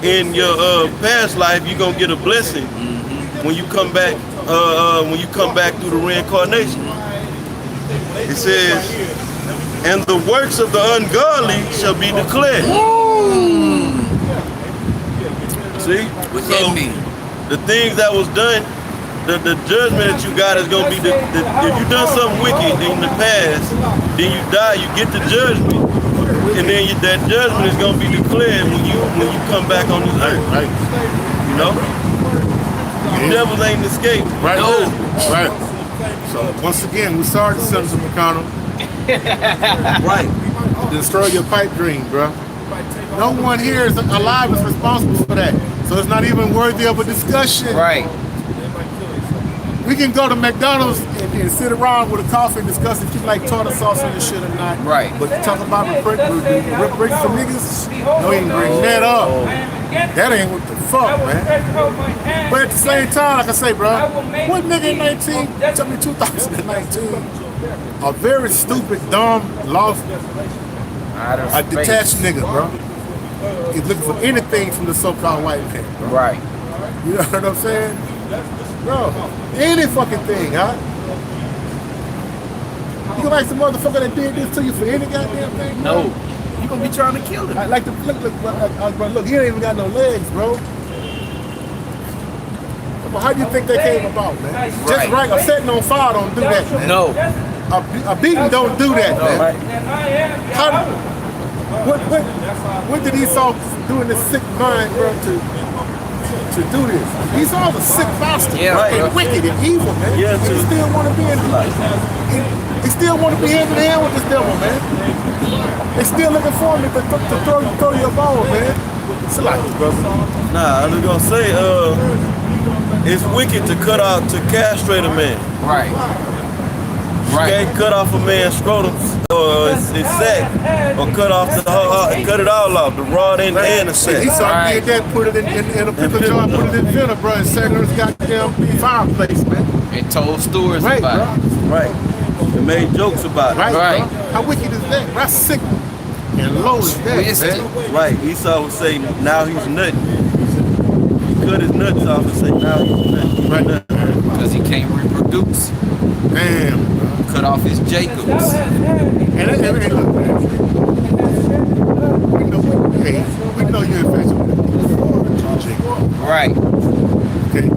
in your past life, you're gonna get a blessing when you come back. When you come back through the reincarnation. It says, and the works of the ungodly shall be declared. See? What So, that mean? the things that was done, the judgment that you got is going to be, if you done something wicked in the past, then you die, you get the judgment. And then that judgment is going to be declared when you come back on this earth. Right. You know? The devil ain't escaped. Right. No. Right. So once again, we sorry to Senator McConnell. Right. Destroy your pipe dream, bro. No one here is alive is responsible for that. So it's not even worthy of a discussion. Right. We can go to McDonald's and sit around with a coffee and discuss if you like tartar sauce on this shit or not. Right. But to talk about rip bricks from niggas, no, you ain't bring that up. That ain't what the fuck, man. But at the same time, like I say, bro, what nigga in 2019, a very stupid, dumb, lost, a detached nigga, bro, is looking for anything from the so-called white man, bro. Right. You know what I'm saying? Bro, any fucking thing, huh? You gonna like some motherfucker that did this to you for any goddamn thing? No. You gonna be trying to kill him. I like the look, he ain't even got no legs, bro. Come on, how do you think they came about, man? Just right, a setting on fire don't do that, man. No. A beating don't do that, man. How, what did Esau do in his sick mind, bro, to do this? Esau's a sick bastard, and wicked and evil, man. Yeah, and he still want to be in he still want to be hand in hand with this devil, man. They still looking for me to throw you a ball, man. It's like this, brother. Nah, I was gonna say, it's wicked to castrate a man. Right. You can't cut off a man's scrotum or his sack, or cut it all off, the rod and the sack. Esau did that, put it in a pickle jar, put it in vinegar, bro, and sat in his goddamn fireplace, man. And told stories Right, about it. Right. They made jokes about it. Right. How wicked is that? That's sick and low is that, man. Right. Esau would say, now he's nutting. He cut his nuts off and say, now he's nutting. Right. Because he can't reproduce. Damn. Cut off his Jacobs. And look, man. We know you're infatuated with Jacob. Right. Okay.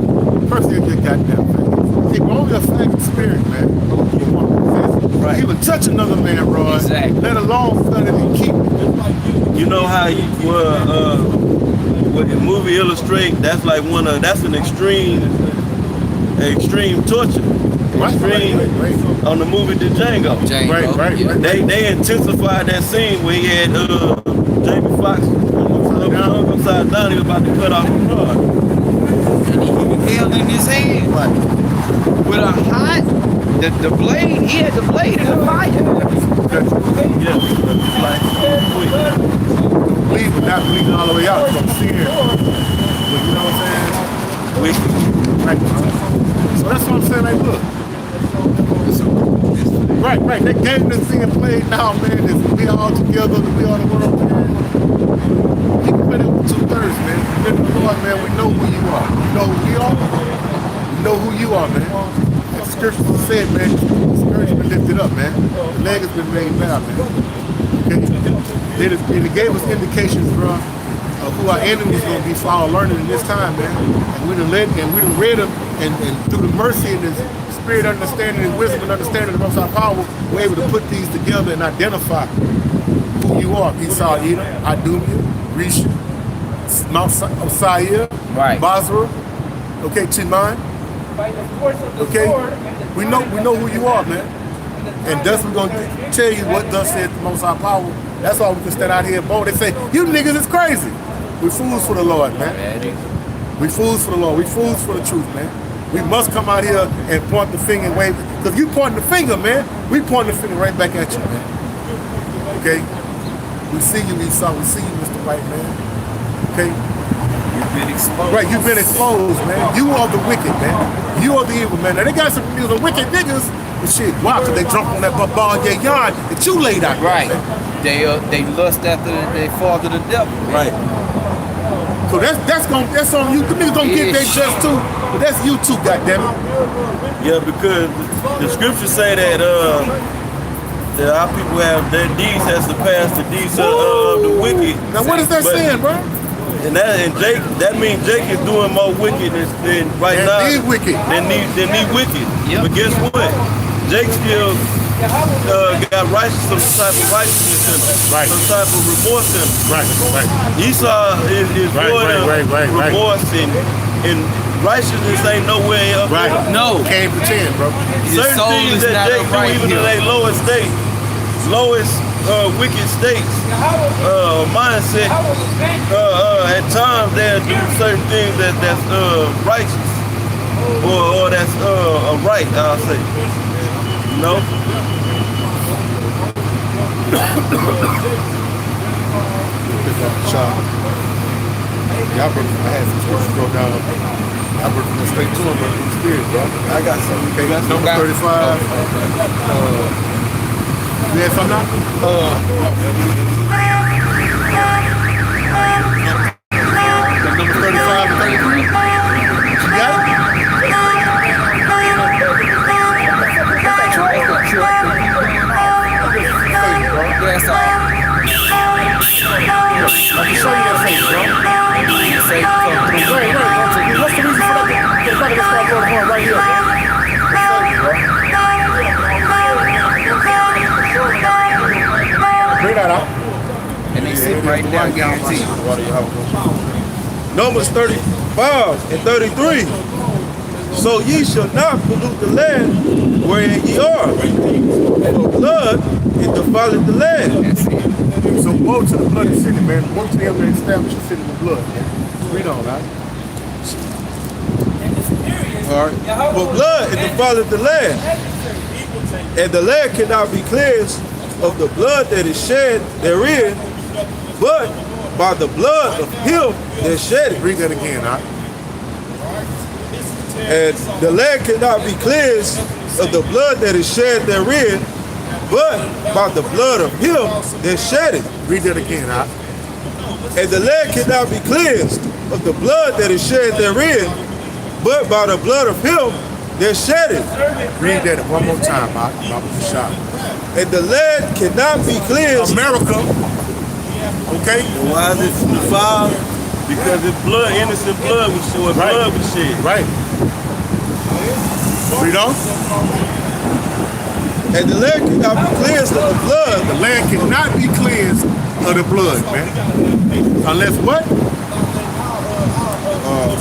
First thing, just goddamn fact. If only a fact spirit, man, you want to possess. Right. Even touch another man, bro. Exactly. Let alone study and keep it. You know how you what the movie illustrate? That's like that's an extreme torture. Extreme on the movie Django. Right. They intensified that scene where he had Jamie Foxx upside down. He was about to cut off the rod. And he held in his hand. Right. With a hot, the blade, he had the blade in the fire. Yeah. Bleed, but not bleeding all the way out from seeing. You know what I'm saying? Right. So that's what I'm saying. Like, look. Right. That game that's being played now, man, is we all together, we all the world, man. You can play that with 2/3, man. You're the Lord, man. We know who you are. You know who we are? We know who you are, man. As the scripture said, man, the spirit has been lifted up, man. The leg has been made now, man. Okay? It gave us indications, bro, of who our enemy is going to be for our learning in this time, man. And we done read them, and through the mercy and the spirit understanding and wisdom and understanding of the Most High Power, we're able to put these together and identify who you are. Esau, Edom, Idumea, Risha, Mount Seir, Basra, okay, Chiman. Okay, we know who you are, man. And thus we're gonna tell you what thus said the Most High Power. That's why we can stand out here bold. They say, you niggas is crazy. We fools for the Lord, man. We fools for the Lord. We fools for the truth, man. We must come out here and point the finger and wave. Because if you point the finger, man, we point the finger right back at you, man. Okay? We see you, Esau. We see you, Mr. White Man. Okay? You've been exposed. Right, you've been exposed, man. You are the wicked, man. You are the evil, man. Now, they got some wicked niggas, but shit, why? Because they drunk on that ball yarn that you laid out. Right. They lust after they father the devil. Right. So that's on you. The niggas gonna get their just too, but that's you too, goddammit. Yeah, because the scriptures say that our people have their deeds has surpassed the deeds of the wicked. Now what is that saying, bro? And that means Jake is doing more wickedness than now. He wicked. Than he wicked. Yep. But guess what? Jake still got some type of righteousness in him. Right. Some type of remorse in him. Right. Esau is remorse and righteousness ain't nowhere up there. No. Can't pretend, bro. Certain things that Jake do even in their lowest wicked states, mindset, at times they'll do certain things that's righteous or that's right, I'll say. You know? Y'all brothers, I had some scriptures go down. I brought them straight to him, but in the spirit, bro. I got some. Okay, number 35. You had something now? Number 35 and 33. You got it? Yes, sir. I can show you that face, bro. What's the reason for that? The fact that this guy going right here, bro. Bring that out. And they sit right there, guaranteed. Numbers 35 and 33. So ye shall not pollute the land wherein ye are. For blood it defileth the land. So woe to the bloody city, man. Woe to them that establish the city with blood, man. Read on, right? All right. For blood it defileth the land. And the land cannot be cleansed of the blood that is shed therein, but by the blood of him that shed it. Read that again, huh? And the land cannot be cleansed of the blood that is shed therein, but by the blood of him that shed it. Read that again, huh? And the land cannot be cleansed of the blood that is shed therein, but by the blood of him that shed it. Read that one more time, huh? Shot. And the land cannot be cleansed. America, okay? And why is it defiled? Because it's blood, innocent blood was shed. Right. Blood was shed. Right. Read on. And the land cannot be cleansed of the blood. The land cannot be cleansed of the blood, man. Unless what?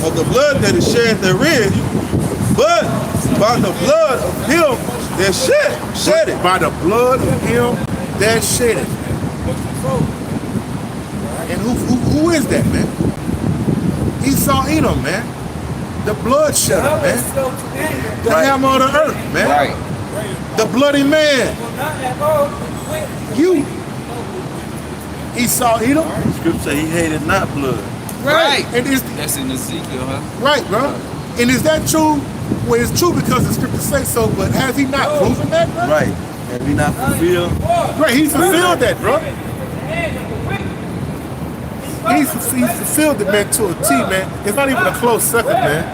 Of the blood that is shed therein, but by the blood of him that shed it. By the blood of him that shed it. And who is that, man? Esau Edom, man. The blood shedder, man. The hammer of the earth, man. Right. The bloody man. You. Esau Edom. Scripture say he hated not blood. Right. And is That's in Ezekiel, huh? right, bro. And is that true? Well, it's true because the scripture says so, but has he not proven that, bro? Right. And we not fulfilled. Right, he fulfilled that, bro. He's fulfilled it, man, to a T, man. It's not even a close second, man.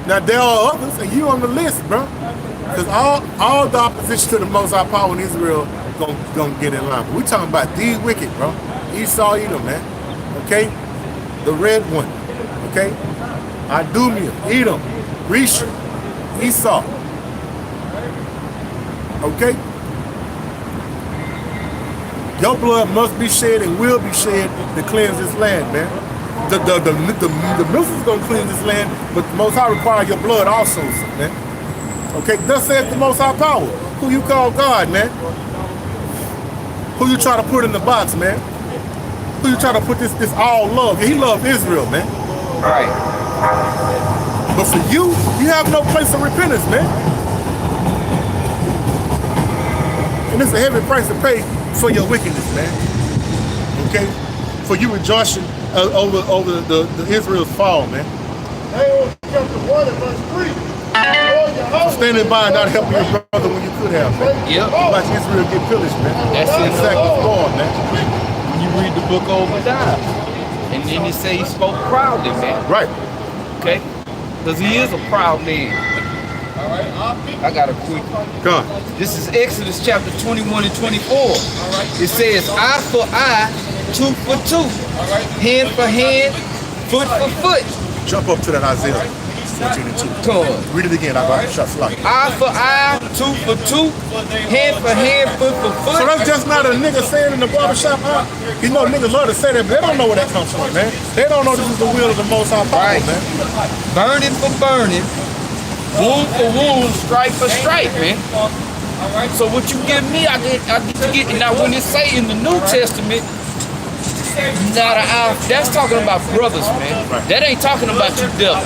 Now, there are others, and you on the list, bro. Because all the opposition to the Most High power in Israel gonna get in line. But we talking about these wicked, bro. Esau Edom, man. Okay? The red one. Okay? Idumea, Edom, Risha, Esau. Okay? Your blood must be shed and will be shed to cleanse this land, man. The mills gonna cleanse this land, but the Most High require your blood also, man. Okay, thus says the Most High power. Who you call God, man? Who you try to put in the box, man? Who you try to put this all love? He loved Israel, man. Right. But for you have no place of repentance, man. And it's a heavy price to pay for your wickedness, man. Okay? For you rejoicing over the Israel's fall, man. So standing by and not helping your brother when you could have, man. Yep. Watch Israel get pillaged, man. That's it. Exactly born, man. When you read the book of Obadiah, and then it say he spoke proudly, man. Right. Okay? Because he is a proud man. I got a quick one. Come on. This is Exodus chapter 21 and 24. It says, eye for eye, tooth for tooth, hand for hand, foot for foot. Jump up to that Isaiah 14 and 2. Come on. Read it again. I got shot slide. Eye for eye, tooth for tooth, hand for hand, foot for So foot. that's just not a nigga saying in the barbershop, huh? You know niggas love to say that, but they don't know where that comes from, man. They don't know this is the will of the Most High power, Right. man. Burning for burning, wound for wound, stripe for stripe, man. So what you give me, I get to get. Now when it say in the New Testament, not an eye, that's talking about brothers, man. Right. That ain't talking about you devils.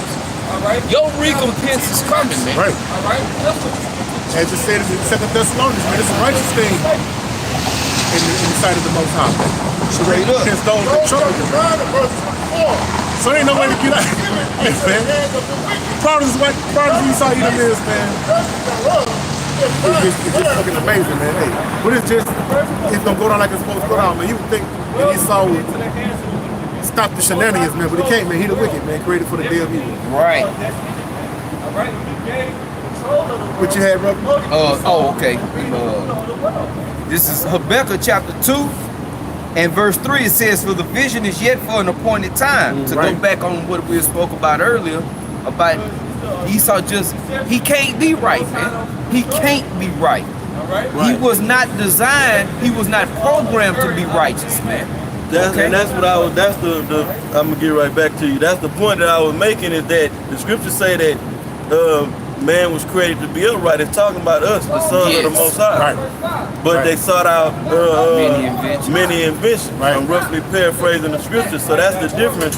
Your recompense is coming, man. Right. As it said in 2 Thessalonians, man, it's a righteous thing in the sight of the Most High. Straight up. Against those that trouble you. So ain't no way to get out. Hey, man. Proud of Esau Edom is, man. It's just fucking amazing, man. Hey, but it's gonna go down like it's supposed to go down, man. You would think that Esau would stop the shenanigans, man, but he can't, man. He the wicked, man, created for the day of evil. Right. What you had, brother? Okay. This is Habakkuk chapter 2 and verse 3. It says, "For the vision is yet for an appointed time." To go back on what we spoke about earlier, about Esau he can't be right, man. He can't be right. He was not designed, he was not programmed to be righteous, man. And that's what I'm gonna get right back to you. That's the point that I was making, is that the scriptures say that man was created to be upright. It's talking about us, the sons of the Most High. Right. But they sought out many inventions. Right. I'm roughly paraphrasing the scriptures, so that's the difference.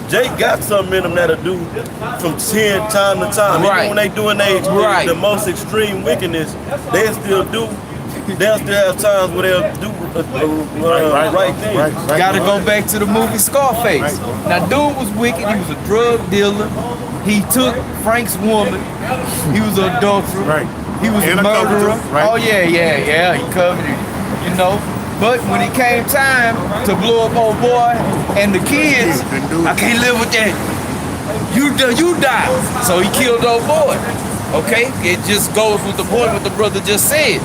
Jake got something in them that'll do from time to time. Right. Even when they doing the most extreme wickedness, they'll still have times where they'll do right thing. Right. Gotta go back to the movie Scarface. Now, dude was wicked. He was a drug dealer. He took Frank's woman. He was an adulterer. Right. He was And a murderer. right. Oh yeah. He covered it, you know. But when it came time to blow up old boy and the kids, I can't live with that. You die. So he killed old boy. Okay? It just goes with the point what the brother just said.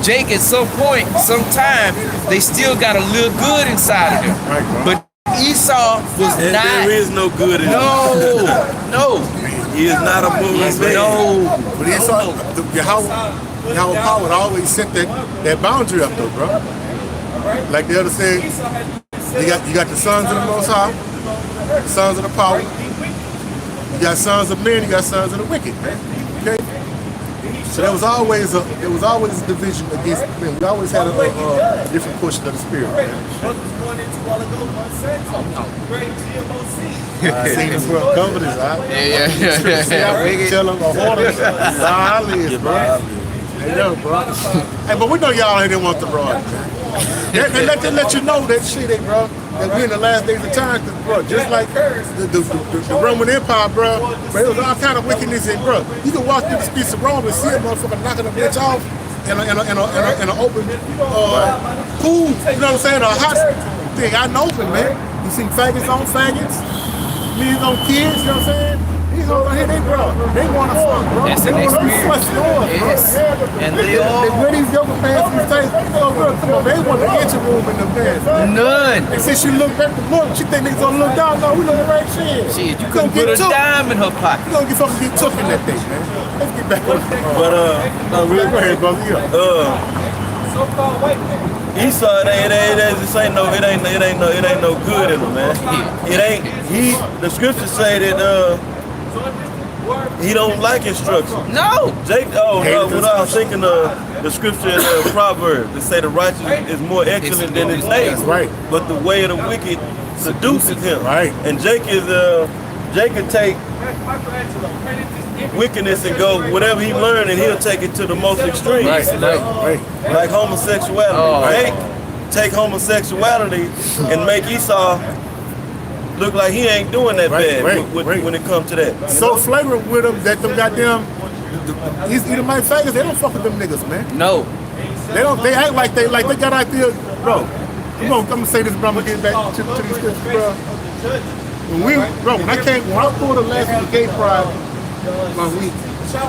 Jake, at some point, sometime, they still got a little good inside of them. Right, bro. But Esau was And not. there is no good in him. No. He is not a moving man. No. But Esau, Yahweh power always set that boundary up, though, bro. Like the other said, you got the sons of the Most High, the sons of the power. You got sons of men, you got sons of the wicked, man. Okay? So there was always a division against men. We always had a different portion of the spirit, man. I seen this bro cover this, right? Yeah. Tell them a hornet. I live, bro. Hey, yo, bro. Hey, but we know y'all here didn't want the broad. They let you know that shit, bro. That we in the last days of time, bro. Just like the Roman Empire, bro. There was all kind of wickedness in, bro. You can walk through the streets of Rome and see a motherfucker knocking a bitch off in an open pool. You know what I'm saying? A hot thing out in the open, man. You see faggots on faggots, kids on kids. You know what I'm saying? These hoes out here, they want to fuck, bro. That's an experience. Yes. And they all. They wear these yoga pants these days. Oh, bro, come on, they want the engine room in the pants. None. And since you look back to look, she think niggas gonna look down. No, we look the right shit. Shit, you couldn't put a dime in her pocket. You gonna fucking get took in that thing, man. Let's get back on the But real go ahead, brother. Yeah. Esau, it ain't no good in him, man. The scriptures say that he don't like instruction. No. Jake, what I was thinking of the scripture in Proverbs, they say the righteous is more excellent than his neighbor. Right. But the way of the wicked seduces him. Right. And Jake can take wickedness and go whatever he learned, and he'll take it to the most extreme. Right. Like homosexuality. Jake take homosexuality and make Esau look like he ain't doing that bad when it comes to that. So flagrant with them that them goddamn these Edomite faggots, they don't fuck with them niggas, man. No. They act like they got out there, bro. I'm gonna say this, bro. I'm gonna get back to these scriptures, bro. When I pulled the last of the gay pride,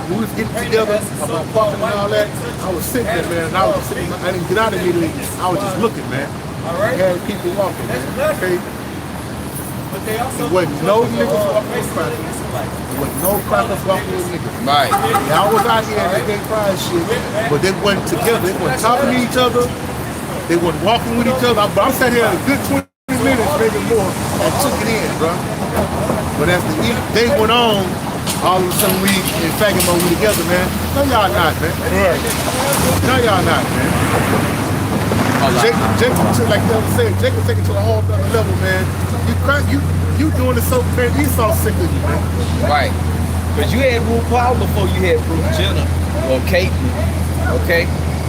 we was getting together about fucking and all that. I was sitting there, man, and I didn't get out immediately. I was just looking, man. I had people walking, man. Okay. There wasn't no niggas walking with crackers. There wasn't no crackers walking with niggas. Right. Y'all was out here in that gay pride shit, but they wasn't together. They wasn't talking to each other. They wasn't walking with each other. But I'm sitting here a good 20 minutes, maybe more, and took it in, bro. But as the day went on, all of a sudden we in faggot mode together, man. No, y'all not, man. Right. No, y'all not, man. Jake, like the other said, Jake will take it to a whole other level, man. You doing it so man, Esau sick of you, man. Right. Because you had RuPaul before you had Bruce Jenner or Caitlyn. Okay?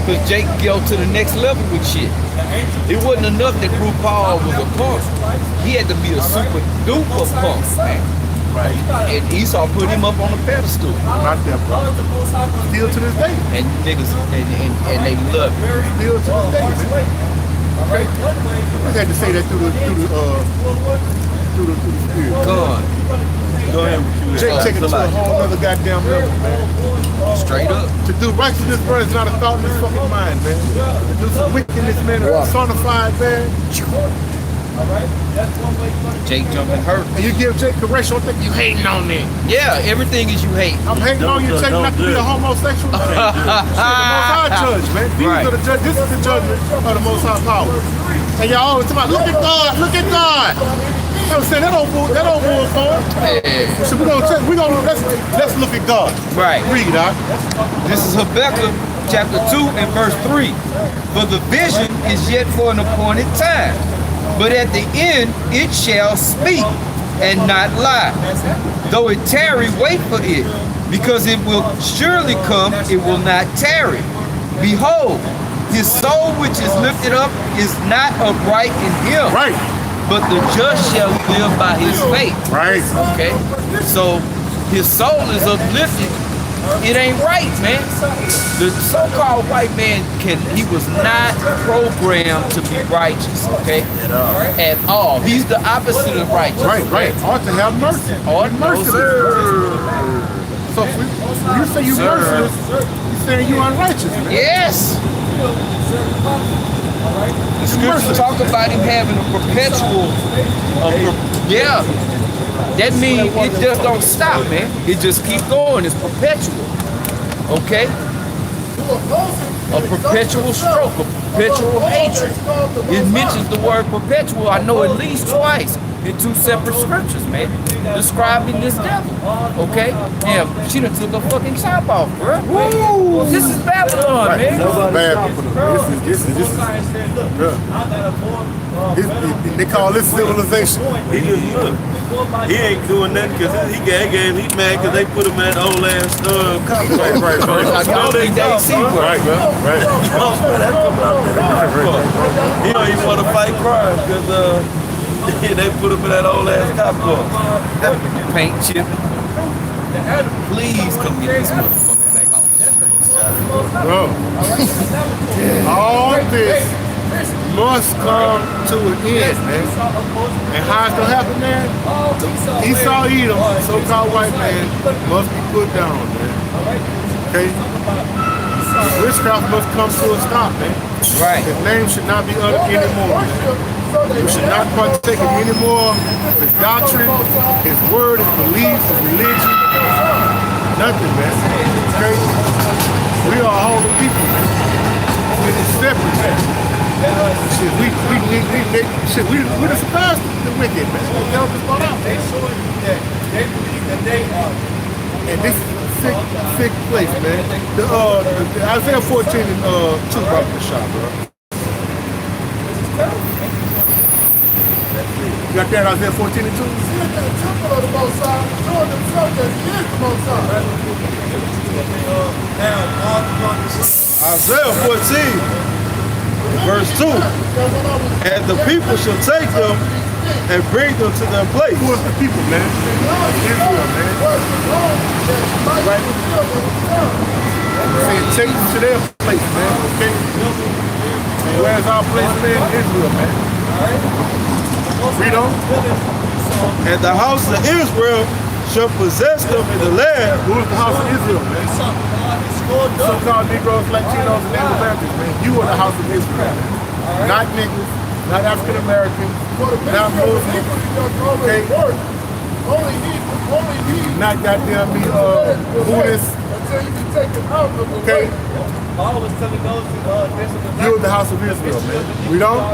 Because Jake go to the next level with shit. It wasn't enough that RuPaul was a punk. He had to be a super duper punk, man. Right. And Esau put him up on a pedestal. Not that, bro. Still to this day. And niggas, and they love it. Still to this day, man. Okay. I had to say that through the spirit. God. Go ahead with you. Jake taking it to a whole other goddamn level, man. Straight up. To do righteousness, bro, is not a thought in his fucking mind, man. To do some wickedness, man, personified, man. Jake jumping hurt. And you give Jake correction, I think you hating on that. Yeah, everything is you hate. I'm hating on you, Jake, not to be a homosexual. Shit, the Most High judge, man. These Right. are the judge. This is the judgment of the Most High power. And y'all always talk about, look at God, look at God. I'm saying that old bull for Yeah. So let's look at God. Right. Read, Doc. This is Habakkuk chapter 2 and verse 3. For the vision is yet for an appointed time, but at the end it shall speak and not lie. Though it tarry, wait for it, because it will surely come, it will not tarry. Behold, his soul which is lifted up is not upright in him. Right. But the just shall live by his faith. Right. Okay? So his soul is uplifted. It ain't right, man. The so-called white man he was not programmed to be righteous, okay? At all. He's the opposite of righteous. Right. Ought to have mercy. Ought mercy. So when you say you merciless, you're saying you unrighteous, man. Yes. The scripture talk about him having a perpetual, yeah. That means it just don't stop, man. It just keep going. It's perpetual. Okay? A perpetual stroke, a perpetual hatred. It mentions the word perpetual, I know at least twice in 2 separate scriptures, man, describing this devil. Okay? Damn, she done took a fucking chop off, bro. Woo! This is Babylon, man. Bad people. This is they call this civilization. He just look. He ain't doing nothing because he mad because they put him in that old ass copyright. I don't think they see Right. He don't even want to fight crime because they put him in that old ass cop car. Paint chip. Please come get this motherfucker back off. Bro. All this must come to an end, man. And how it's gonna happen, man? Esau Edom, so-called white man, must be put down, man. Okay? Witchcraft must come to a stop, man. Right. His name should not be uttered anymore, man. You should not partake in any more of his doctrine, his word, his beliefs, his religion. Nothing, man. Okay? We are all the people, man. It's separate, man. Shit, we just surpassed the wicked, man. They don't just go out. And this is a sick place, man. The Isaiah 14 and 2 brought the shot, bro. You got that Isaiah 14 and 2? Isaiah 14, verse 2. And the people shall take them and bring them to their place. Who is the people, man? Israel, man. Right? Saying take them to their place, man. Okay? And where's our place, man? Israel, man. Read on. And the house of Israel shall possess them in the land. Who is the house of Israel, man? So-called Negroes, Latinos, and Native Americans, man. You are the house of Israel. Not niggas, not African Americans, not Muslims, okay? Not goddamn me, Buddhists, okay? You're the house of Israel, man. We don't?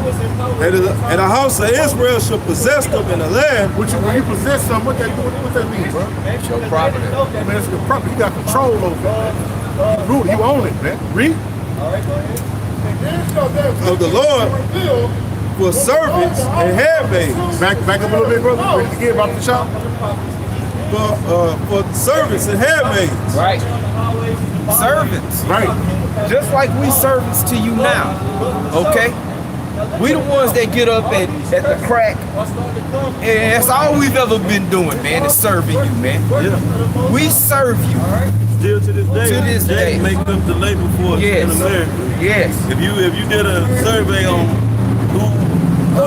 And the house of Israel shall possess them in the land. When you possess something, what that mean, bro? It's your property. Man, it's your property. You got control over it. You rule it. You own it, man. Read. Of the Lord for servants and handmaids. Back up a little bit, brother. Read it again about the shop. for servants and handmaids. Right. Servants. Right. Just like we servants to you now. Okay? We the ones that get up at the crack. And that's all we've ever been doing, man, is serving you, man. Yeah. We serve you. Still to this day. To this day. Make up the labor force Yes. in America. Yes. If you did a survey on who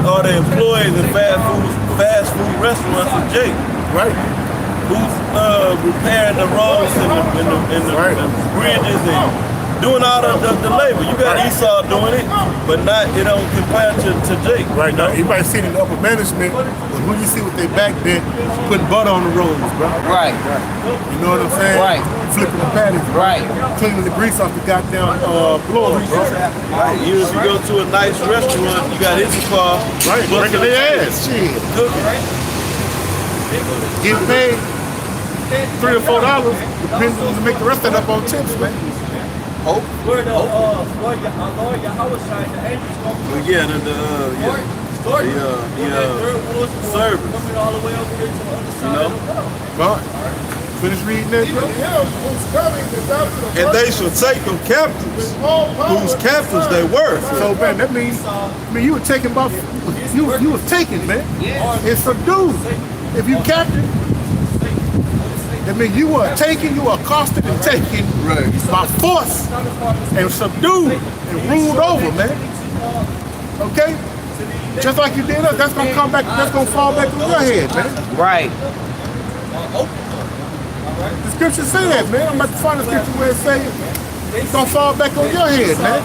are the employees in fast food restaurants with Jake, Right. who's repairing the roads and the bridges and doing all the labor. You got Esau doing it, but it don't compare to Jake. Right now, you might see it in the upper management, but who you see with their back bent, putting butter on the roads, bro. Right. You know what I'm saying? Right. Flipping the patties, bro. Right. Cleaning the grease off the goddamn floors, bro. Right. If you go to a nice restaurant, you got Issachar Right, breaking their ass, shit. cooking. Getting paid $3 or $4, depends on to make the rest of that up on tips, man. Hope. But yeah, the service, you know. God. Finish reading that, bro. And they shall take them captives, whose captives they were. So, man, that means, you were taken by, you was taken, man. And subdued. If you captive, that means you were taken, you were accosted and taken by force and subdued and ruled over, man. Okay? Just like you did us, that's gonna come back, that's gonna fall back on your head, man. Right. The scriptures say that, man. I'm about to find a scripture where it say it's gonna fall back on your head, man.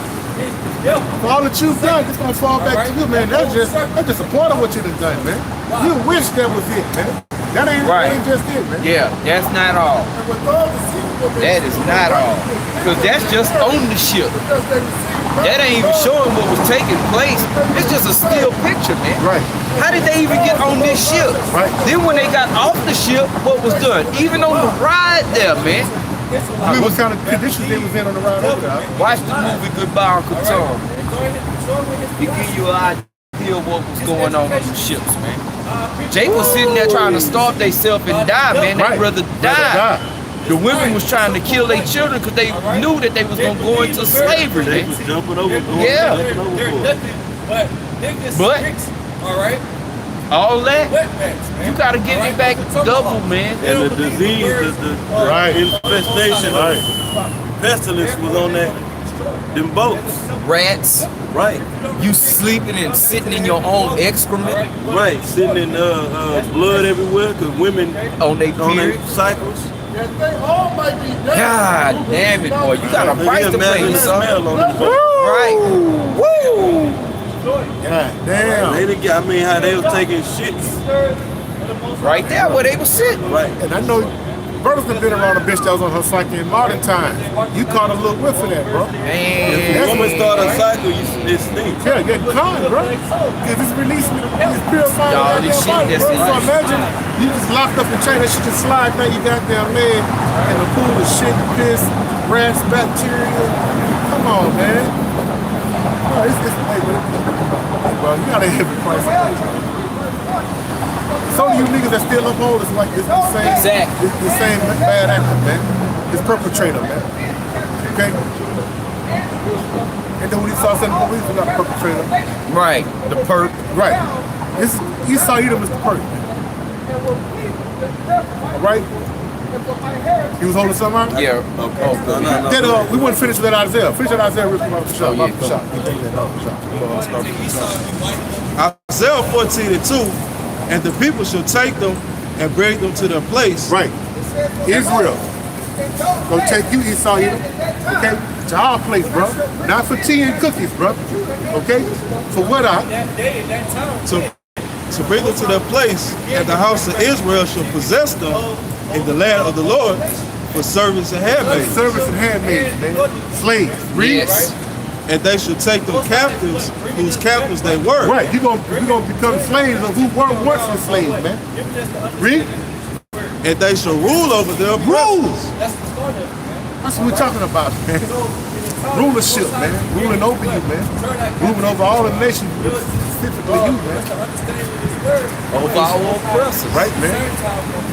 For all that you've done, it's gonna fall back to you, man. That's just a part of what you done done, man. You wish that was it, man. That ain't just it, man. Yeah, that's not all. That is not all. Because that's just on the ship. That ain't even showing what was taking place. It's just a still picture, man. Right. How did they even get on this ship? Right. Then when they got off the ship, what was done? Even on the ride there, man. What kind of conditions they was in on the ride over there? Watch the movie Goodbye Uncle Tom. It give you an idea of what was going on the ships, man. Jake was sitting there trying to starve themselves and die, man. They'd rather die. The women was trying to kill their children because they knew that they was going to go into slavery. They Man. was jumping over. Yeah. But all that, you got to get it back double, man. And the disease, the infestation, pestilence was on them boats. Rats. Right. You sleeping and sitting in your own excrement. Right. Sitting in blood everywhere because women on their cycles. God damn it, boy. You got a price to pay, son. Right. Woo! God damn. They didn't get, how they was taking shits. Right there where they was sitting. Right. And I know brothers have been around a bitch that was on her cycle in modern times. You caught a little whiff of that, bro. Man. If a woman start a cycle, it stinks. Yeah, get caught, bro. Because it's releasing, it's purifying All your this goddamn shit body, bro. that's So imagine you just locked up in chain, that shit just slide down your goddamn leg in a pool of shit, piss, rats, bacteria. Come on, man. Bro, bro, you gotta hit the price. Some of you niggas that still uphold is like it's the same, Exactly. it's the same bad actor, man. It's perpetrator, man. Okay? And then when he saw something police, we got a perpetrator. Right. The perk. Right. This Esau Edom is the perk. Alright? He was holding something out? Yeah. Okay. Then we wouldn't finish that Isaiah. Finish that Isaiah real quick off the shot. Oh, yeah, Off the shot. Isaiah 14:2, and the people shall take them and bring them to their place. Right. Israel. Go take you, Esau Edom. Okay? To our place, bro. Not for tea and cookies, bro. Okay? For what To bring them to their place, and the house of Israel shall possess them in the land of the Lord for servants and handmaids. Servants and handmaids, man. Slaves. Read. Yes. And they shall take them captives, whose captives they were. Right. You're gonna become slaves of who were once enslaved, man. Read. And they shall rule over them. Rules. That's what we're talking about, man. rulership, man. Ruling over you, man. Ruling over all the nations, specifically you, man. Over our oppressors. Right, man.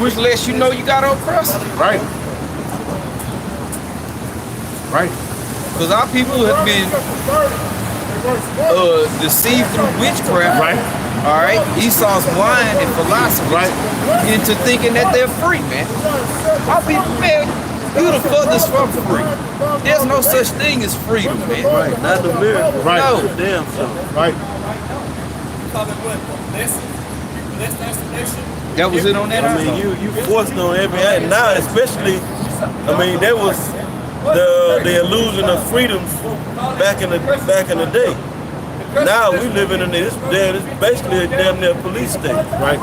Which lets you know you got an oppressor. Right. Right. Because our people have been deceived through witchcraft. Right. All right. Esau's wine and philosophy. Right. Into thinking that they're free, man. Our people, man, you the furthest from free. There's no such thing as freedom, man. Right, not the miracle. Right. No. Damn so. Right. That was it on that? I mean, you forced on every act now, especially. I mean, there was the illusion of freedoms back in the day. Now we living in this damn. It's basically a damn near police state. Right.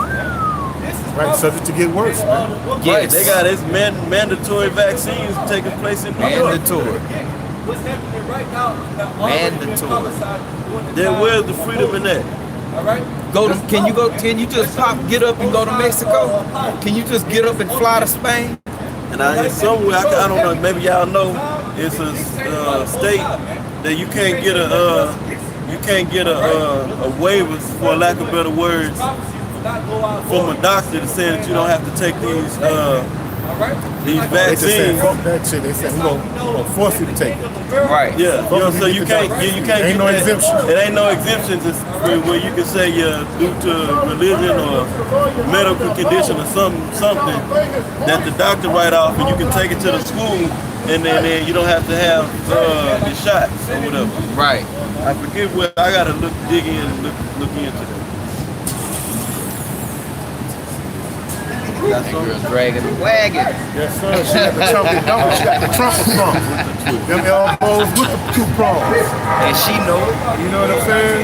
Right. Subject to get worse, man. Yes. Right, they got this mandatory vaccines taking place in New York. Mandatory. Mandatory. Then where's the freedom in that? Can you just get up and go to Mexico? Can you just get up and fly to Spain? And somewhere, I don't know, maybe y'all know, it's a state that you can't get a waiver, for lack of better words, from a doctor to say that you don't have to take these They just said, vaccines. fuck that shit. They said, we're gonna force you to take it. Right. Yeah, you know, so you can't Ain't get no that. exemption. It ain't no exemptions. It's where you can say due to religion or medical condition or something that the doctor write off, and you can take it to the school, and then you don't have to have the shots or whatever. Right. I forget where. I gotta dig in and look into that. That girl dragging the wagon. Yes, sir. She got the trumpet, don't she? She got the trumpet song. Them elbows with the two prongs. And she know it. You know what I'm saying?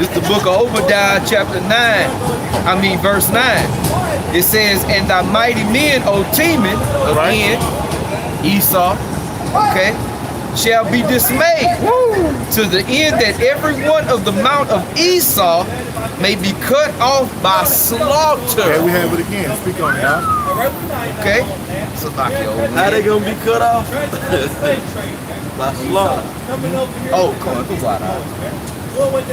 This is the book of Obadiah, chapter 9. Verse 9. It says, and thy mighty men, O Teman, again, Esau, okay, shall be dismayed. To the end that every one of the mount of Esau may be cut off by slaughter. Okay, we have it again. Speak on it, y'all. Okay? So How they gonna be cut off? By slaughter. Oh, come on,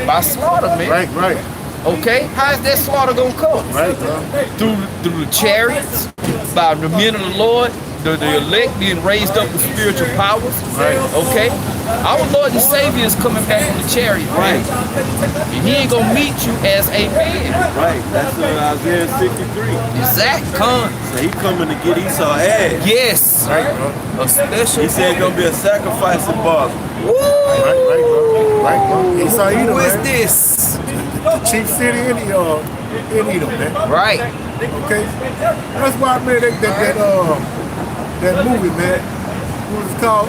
by slaughter, man. Right. Okay? How is that slaughter gonna come? Right, bro. Through the chariots, by the men of the Lord, the elect being raised up with spiritual powers. Right. Okay? Our Lord and Savior is coming back on the chariot. Right. And he ain't gonna meet you as a man. Right. That's Isaiah 63. Exact con. So he coming to get Esau ass. Yes. Right, bro. A special. He said it's gonna be a sacrifice of bargain. Woo! Right, bro. Right, bro. Esau Edom, Who is man. this? The chief city in Edom, man. Right. Okay? That's why, man, that movie, man. What was it called?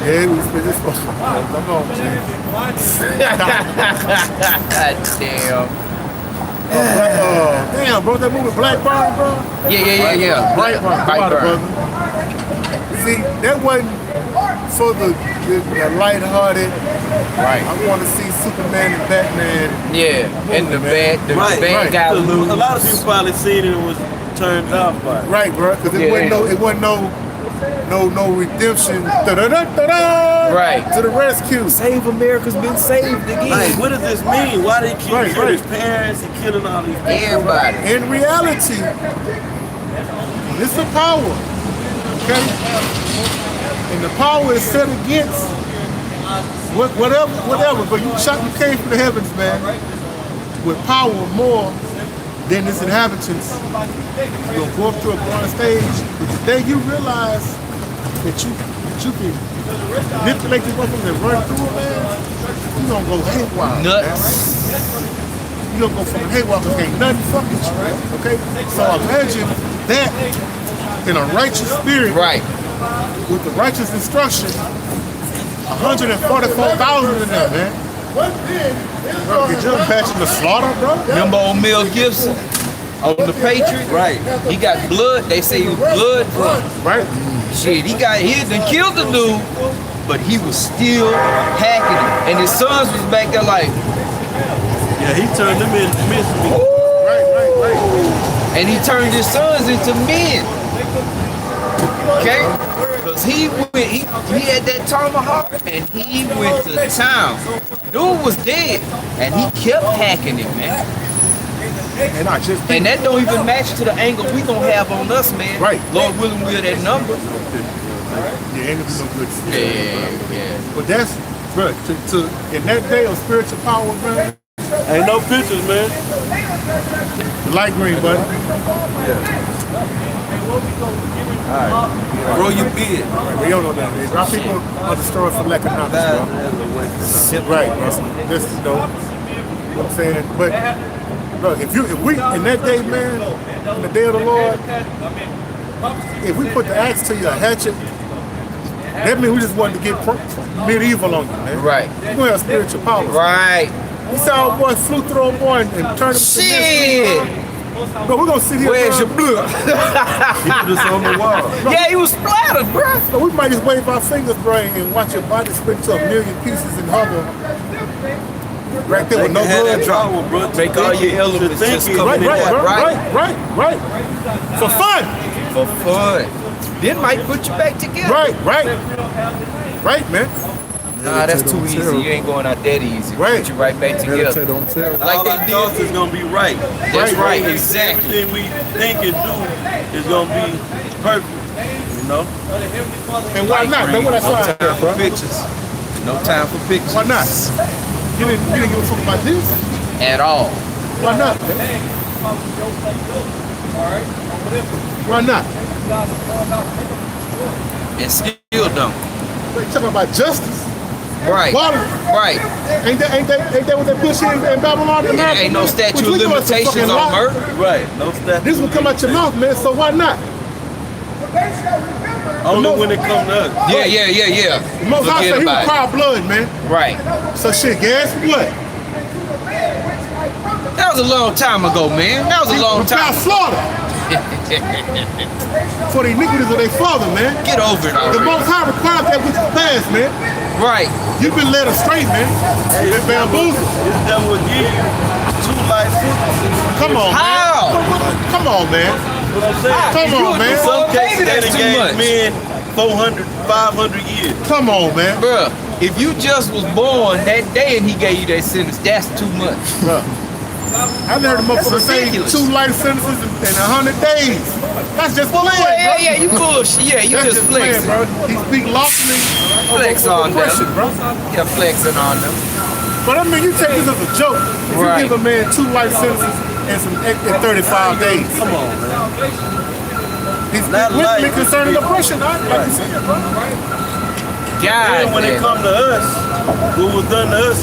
Yeah, it was this one. Come on, man. Damn. Damn, bro, that movie Blackburn, bro. Yeah. Brightburn. See, that wasn't for the lighthearted. Right. I want to see Superman and Batman. Yeah. And the man. bad Right. guy Because lose. a lot of people probably seen it and was turned off by it. Right, bro, because it wasn't no redemption. Right. To the rescue. Save America's been saved again. Like, what does this mean? Why did he kill his parents and killing all these people? Everybody. In reality, it's the power. Okay? And the power is set against whatever. But you came from the heavens, man, with power more than its inhabitants. You're gonna go up to a bronze stage, but the day you realize that you can manipulate these motherfuckers and run through it, man, you're gonna go haywire. Nuts. You're gonna go from haywire because ain't nothing fucking you, right? Okay? So imagine that in a righteous spirit, Right. with the righteous instruction, 144,000 in there, man. Bro, could you imagine the slaughter, bro? Remember old Mel Gibson on the Patriot? Right. He got blood. They say he was blood drunk. Right? Shit, he done killed the dude, but he was still hacking him. And his sons was back there like, Yeah, he turned them into mystery. Right. and he turned his sons into men. Okay? Because he had that tomahawk and he went to town. Dude was dead and he kept hacking it, man. And I just think, And that don't even match to the angle we gonna have on us, man. Right. Lord willing, we're that number. yeah, ain't gonna be some good shit. Yeah. But that's, bro, to in that day of spiritual power, man, Ain't no pictures, man. light green, buddy. Bro, you big. We don't know that. Our people are destroyed for lack of knowledge, bro. Right, bro. This is dope. You know what I'm saying? But, look, if we, in that day, man, in the day of the Lord, if we put the axe to your hatchet, that means we just wanted to get medieval on you, man. Right. We're going to have spiritual power. Right. You saw our boy flew through a boy and turned him to Shit. No, we're going to sit here. Where's your bro. blood? He was just on the wall. Yeah, he was splattered, bro. So we might just wave our fingers, bro, and watch your body split to a million pieces and hover. Right there with no blood drop. bro. Make all your elements just come Right, in right, there, bro. right? Right. For fun. For fun. Then might put you back together. Right, man. Nah, that's too easy. You ain't going out that easy. Right. Put you right back together. on terror. Like All our they thoughts did. is gonna be right. That's right, exactly. Everything we think and do is gonna be perfect. You know? And why not? That's what I No saw, time for bro. pictures. No time for pictures. Why not? You didn't give a fuck about this? At all. Why not, man? Why not? And still don't. They talking about justice. Right. Water. Right. Ain't that what they push in Babylon? It ain't no statute of limitations on murder. Right. No statute. This will come out your mouth, man, so why not? Only when it comes to us. Yeah. The Most High Forget said he was about it. proud blood, man. Right. So shit, gas what? That was a long time ago, man. That was a long time. slaughter. For the iniquities of their father, man. Get over it The already. Most High required that which is past, man. Right. You've been led astray, man. You've been bamboozled. This devil will give you 2 life sentences. Come on, How? man. Come on, man. What I'm saying? Come on, man. In some cases, Maybe they that's done too gave much. men 400, 500 years. Come on, man. Bruh, if you just was born that day and he gave you that sentence, that's too much. Bruh. I heard a motherfucker say ridiculous. 2 life sentences in 100 days. That's just playing, bro. Yeah, you bullshit. Yeah, you That's just playing, flexing. bro. He speak lawfully Flex on oppression, them. bro. Yeah, flexing on them. But I mean, you take this as a joke. If Right. you give a man 2 life sentences in 35 days, Come on, man. he's Not with me life. concerning oppression, huh? Like you said, bro. God, And when it damn. comes to us, what was done to us,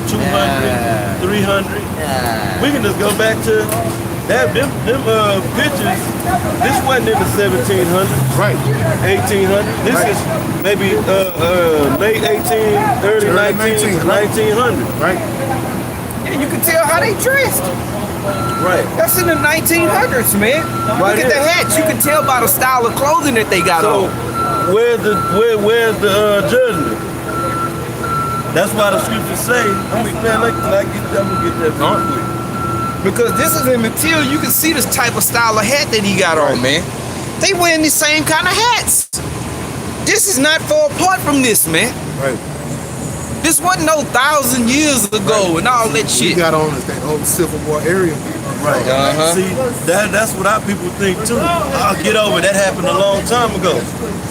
200, 300, we can just go back to that. Them pictures, this wasn't in the 1700s, Right. 1800s. This Right. is maybe late 18, early 1900s. Right. Yeah, you can tell how they dressed. Right. That's in the 1900s, man. Right Look at the here. hats. You can tell by the style of clothing that they got So on. where's the judgment? That's why the scriptures say, I'm gonna get that real quick. Because this is in material, you can see this type of style of hat that he got on, man. They wearing the same kind of hats. This is not far apart from this, man. Right. This wasn't no 1,000 years ago and all that What shit. you got on is that old Civil War area. Right. Uh-huh. See, that's what our people think too. I'll get over it. That happened a long time ago.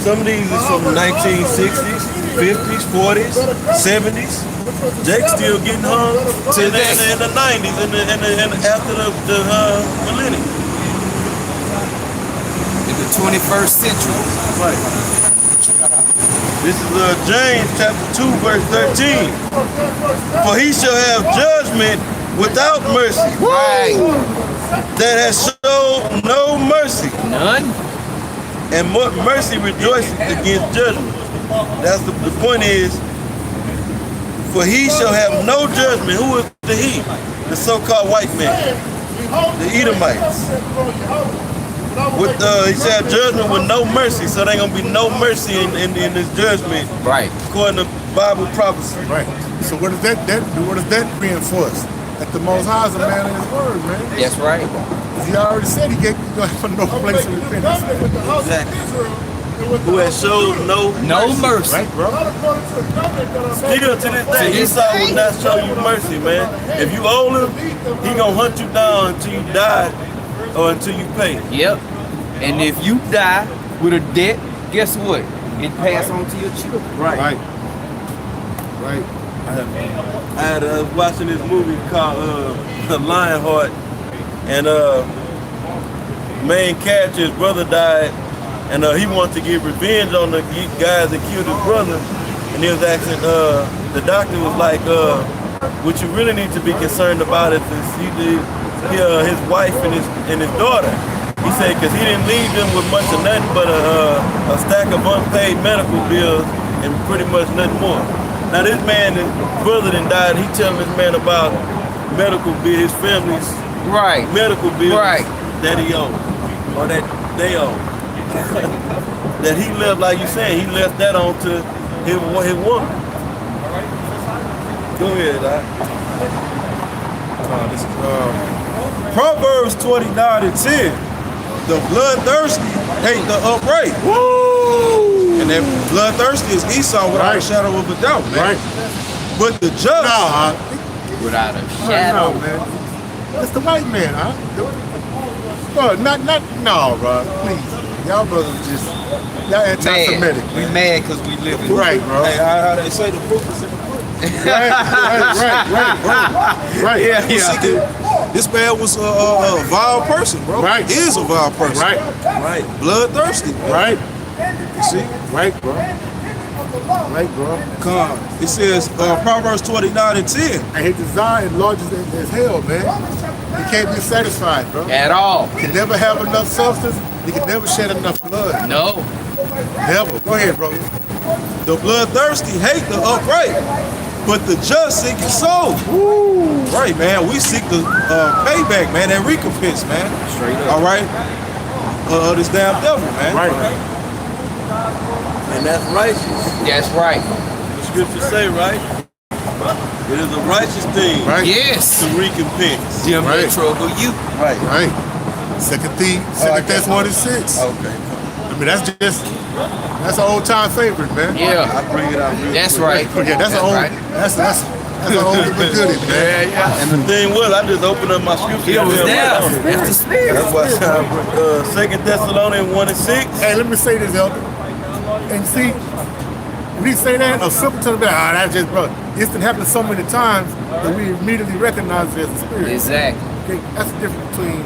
Some of these is from the 1960s, 50s, 40s, 70s. Jake's still getting hung in the 90s and after the millennium. In the 21st century. Right. This is James chapter 2 verse 13. For he shall have judgment without mercy. Right. That has showed no mercy. None. And mercy rejoices against judgment. That's the point is, for he shall have no judgment. Who is the he? The so-called white man, the Edomites. With he shall have judgment with no mercy. So there ain't gonna be no mercy in this judgment, Right. according to Bible prophecy. Right. So what does that do? What does that reinforce? That the Most High is a man in his word, man. That's right. He already said he gave you no place of repentance. Exactly. who has showed no mercy. Right, bro? Still to this day, Esau will not show you mercy, man. If you owe him, he gonna hunt you down until you die or until you pay. Yep. And if you die with a debt, guess what? It pass on to your children. Right. I was watching this movie called Lionheart, and main character, his brother died, and he wanted to get revenge on the guys that killed his brother, and he was asking, the doctor was like, what you really need to be concerned about is his wife and his daughter. He said, because he didn't leave them with much of nothing but a stack of unpaid medical bills and pretty much nothing more. Now this man, his brother done died, he telling this man about medical bills, his family's medical bills that he owed, or that they owe. That he left, like you saying, he left that on to his woman. Go ahead, Doc. This is Proverbs 29:10. The bloodthirsty hate the upright. Woo! And that bloodthirsty is Esau without a shadow of a doubt, man. Right. But the just, Without a No, shadow. man. It's the white man, huh? Bro, no, bro. Please. Y'all brothers just, y'all anti-Semitic. We mad because we live in Right, bro. hey, how they say the proof is in the pudding. Right. Yeah. This man was a vile person, bro. Right. He is a vile person. Right. Bloodthirsty. Right. You see? Right, bro. Right, bro. Come on. It says Proverbs 29:10. And his desire is larger than hell, man. He can't be satisfied, bro. at all. He can never have enough substance. He can never shed enough blood. No. Never. Go ahead, bro. The bloodthirsty hate the upright, but the just seek his soul. Woo. Right, man. We seek the payback, man, and recompense, man. Straight up. All right. This damn devil, man. Right. And that's righteous. That's right. The scriptures say, right? It is a righteous thing Right. Yes. to recompense. Them Right. that trouble you. Right. Right. Second Thessalonians 6. Okay. I mean, that's an old time favorite, man. Yeah. I bring it out real That's quick. right. Yeah, that's an old. right. That's an old but goodie, man. Yeah. And the thing was, I just opened up my scripture. It was Yeah, there. right. That's the spirit. That's why 2 Thessalonians 1:6. Hey, let me say this, Elder. And see, when he say that, a simple to that, that's just, bro. It's been happening so many times that we immediately recognize it as a spirit. Exactly. Okay, that's the difference between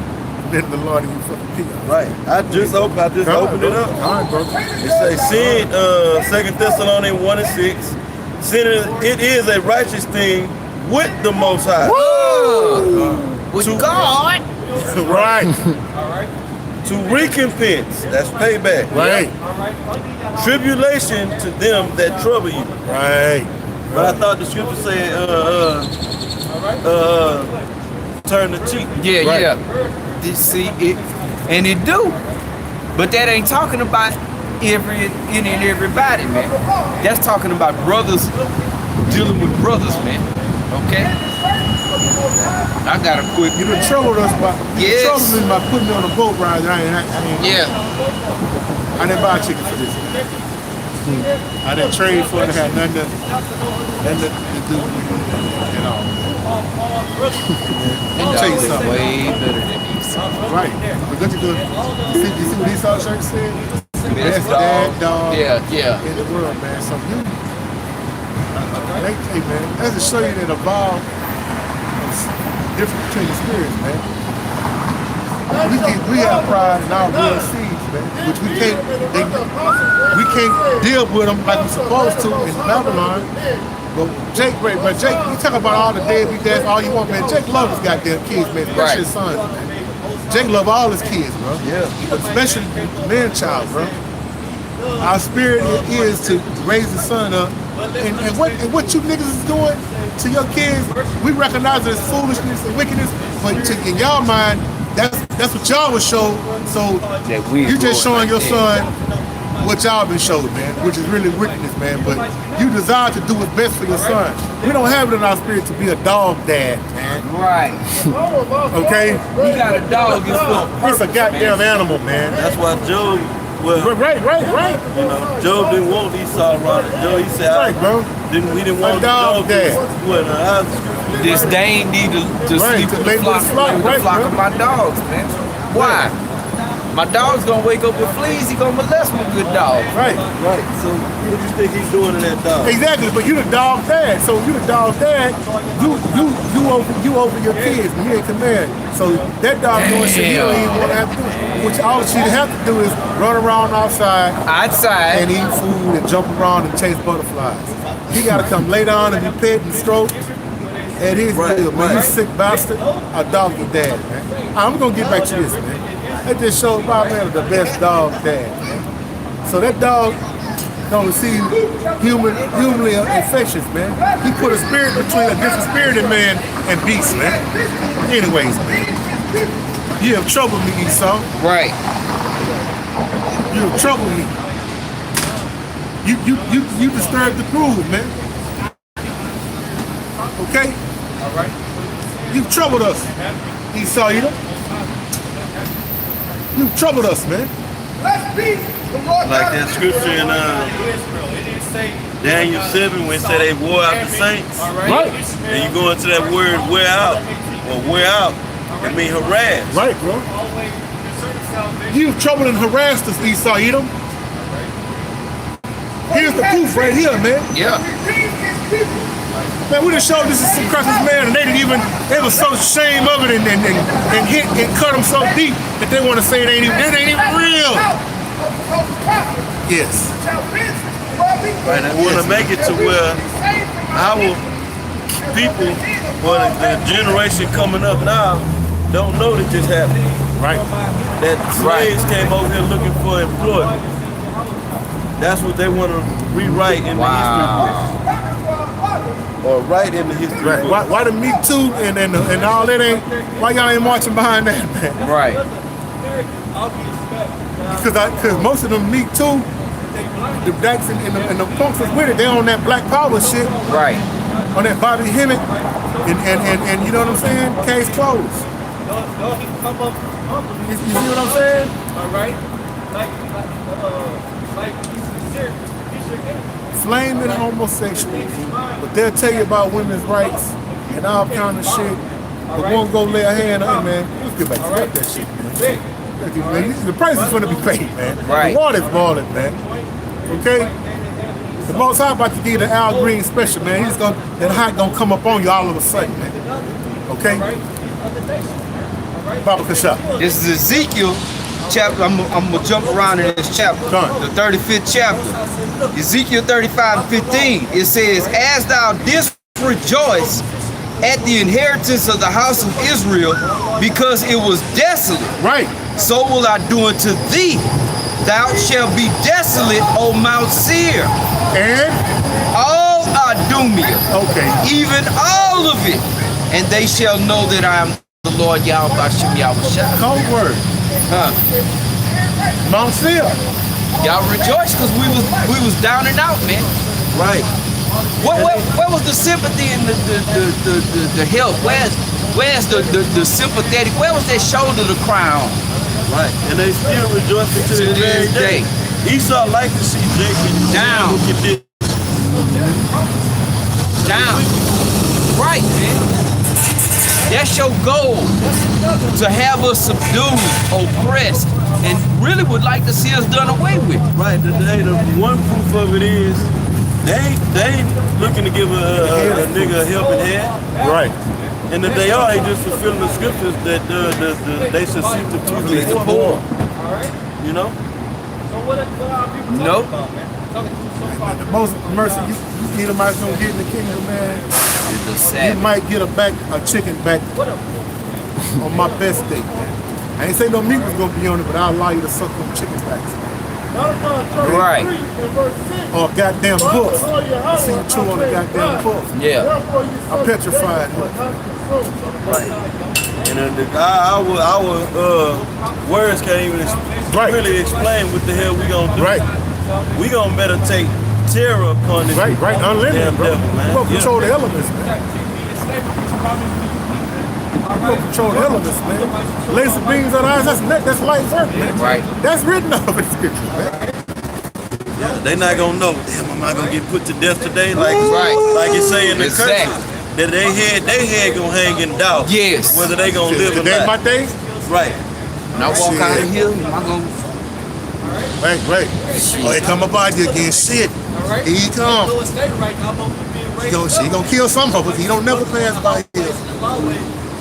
letting the Lord and you fucking people. Right. I just opened it up. All right, bro. It says, sin, 2 Thessalonians 1:6, sin, it is a righteous thing with the Most High. With To- God. Right, To recompense, that's payback. right, Tribulation to them that trouble you. right. But I thought the scripture said, turn the cheek. Yeah, Right. yeah. You see it, and it do. But that ain't talking about any and everybody, man. That's talking about brothers dealing with brothers, man. Okay. I got a quick. You done troubled us by, Yes. troubled me by putting me on a boat ride. Yeah. I didn't buy a ticket for this. I didn't trade for it. It had nothing to do with it, you know. Let me tell you something. Way better than these. Right. But don't you do it? You see what Esau Church said? Best dad dog Yeah. in the world, man. So you, hey man, that's to show you that a vow is different between the spirits, man. We have pride in our real seeds, man, which we can't deal with them like we're supposed to in Babylon. But Jake, you talk about all the deadbeat dads, all you want, man. Jake love his goddamn kids, man. Especially Right. his sons, man. Jake love all his kids, bro. Yeah. But especially the man child, bro. Our spirit is to raise the son up. And what you niggas is doing to your kids, we recognize it as foolishness and wickedness, but in y'all mind, that's what y'all was showed. So That we you just showing your like son what y'all been showed, man, which is really wickedness, man. But you desire to do what's best for your son. We don't have it in our spirit to be a dog dad, man. Right. Okay? You got a dog. It's It's a goddamn animal, man. That's why Job Well, Right. you know, Job didn't want Esau around. Job, he said, Right, bro. we didn't want the dog dog to dad. what, how's the scripture? Disdain need to Right, sleep to with lay the with the flock, with the right, flock bro. of my dogs, man. Why? My dog's gonna wake up with fleas. He gonna molest my good dog. Right. So what do you think he's doing to that dog? Exactly, but you the dog dad. So you the dog dad, you over your kids, and you ain't command. So that dog doing shit you don't even want to have to do. Which all she have to do is run around outside and eat food and jump around and chase butterflies. He gotta come lay down and be pet and stroked. And he's good, man. You sick bastard, a doggy dad, man. I'm gonna get back to this, man. That just showed my man the best dog dad, man. So that dog don't receive humanly infections, man. He put a spirit between a different spirited man and beast, man. Anyways, man. You have troubled me, Esau. Right. You have troubled me. You disturbed the groove, man. Okay? All right. You've troubled us, Esau Edom. You've troubled us, man. Like that scripture in Daniel 7 when it said they wore out the saints. Right. And you go into that word wear out, it means harass. Right, bro. You've troubled and harassed us, Esau Edom. Here's the proof right here, man. Yeah. Man, we just showed this is some Christ's man, and they were so ashamed of it and hit and cut them so deep that they want to say it ain't even real. Yes. Right, and want to make it to where our people, or the generation coming up now, don't know that this happened. Right. That slaves came over here looking for employment. That's what they want to rewrite in the history books. Or write in the history Right. books. Why the Me Too and all that ain't? Why y'all ain't marching behind that, man? Right. Because most of them Me Too, the blacks and the punks is with it. They on that Black Power shit. Right. On that Bobby Hemmett and you know what I'm saying? Case closed. You see what I'm saying? All right. Flaming homosexuals, but they'll tell you about women's rights and all kind of shit. But won't go lay a hand on it, man. Let's get back to that shit, man. The price is gonna be paid, man. Right. The water's boiling, man. Okay? The Most High about to give the Al Green special, man. That hot gonna come up on you all of a sudden, man. Okay? Baba Kasha. This is Ezekiel chapter. I'm gonna jump around in this chapter. Done. The 35th chapter. Ezekiel 35:15. It says, "As thou didst rejoice at the inheritance of the house of Israel, because it was desolate, Right. so will I do unto thee. Thou shalt be desolate, O Mount Seir, And? all Idumea, Okay. even all of it, and they shall know that I am the Lord Yahweh Hashem Yahweh." Cold word. Huh. Mount Seir. Y'all rejoice because we was down and out, man. Right. Where was the sympathy and the help? Where's the sympathetic? Where was that shoulder to cry on? Right. And they still rejoicing to this very day. Esau like to see Jacob Down. look at this. Down. Right, man. That's your goal, to have us subdued, oppressed, and really would like to see us done away with. Right. The one proof of it is they ain't looking to give a nigga a helping hand. Right. And if they are, they just fulfilling the scriptures that they should seek to please the poor. You know? Nope. The most mercy you Edomites gonna get in the kingdom, man. You might get a chicken back on my best day. I ain't say no meat was gonna be on it, but I'll allow you to suck them chicken backs. Right. Or goddamn books. I see you chew on the goddamn book. Yeah. I'm petrified. Right. And our words can't even really explain what the hell we gonna do. Right. We gonna meditate terror upon this. Right. Unlimited, damn bro. devil, man. We gonna control the elements, man. You don't control the elements, man. Laser beams on eyes, that's light work, man. Right. That's written up in the scriptures, man. They not gonna know. Damn, am I gonna get put to death today? Like it say in the curses, that they head gonna hang in doubt. Yes. Whether they gonna live or Today not. my day? Right. When I walk out of here, am I gonna? Wait. Oh, he come up out here again. Shit. Here he come. He gonna kill some of us. He don't never pass by here.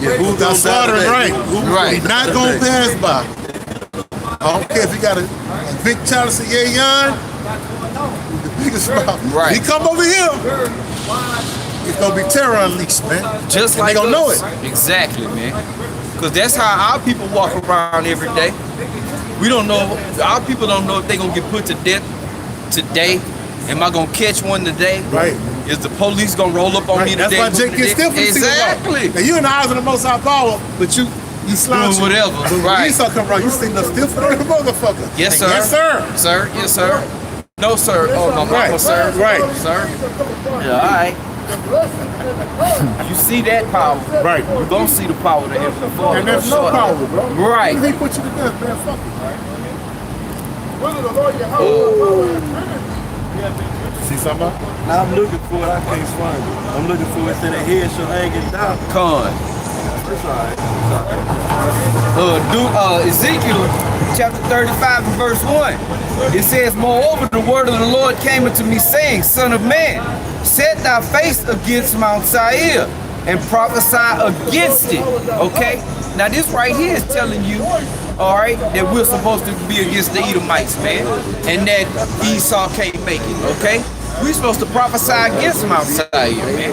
Yeah, who's Got slaughtering, right? Right. He not gonna pass by. I don't care if he got a big child of Yayan, the biggest mouth. Right. He come over here, it's gonna be terror unleashed, man. Just And like they gonna know us. it. Exactly, man. Because that's how our people walk around every day. We don't know, our people don't know if they're gonna get put to death today. Am I gonna catch one today? Right. Is the police gonna roll up on me today? That's why Jake gets still from Exactly. Now you in the eyes of the Most High Power, but you slouch doing whatever, But when right. Esau come around, you sitting up still for the motherfucker. Yes, sir. Yes, sir. Sir, yes, sir. No, sir. Oh, my Right. mama, sir. Right. Sir. Yeah, all right. You see that power. Right. You're gonna see the power of the Heavenly Father. And there's no power, bro. Right. He put you to death, man. Fuck it. See something? I'm looking for it. I can't find it. I'm looking for it. That the head shall hang in doubt. Con. It's alright. Ezekiel chapter 35 and verse 1. It says, moreover, the word of the Lord came unto me, saying, Son of man, set thy face against Mount Seir and prophesy against it. Okay? Now this right here is telling you, all right, that we're supposed to be against the Edomites, man, and that Esau can't make it. Okay? We're supposed to prophesy against Mount Seir, man.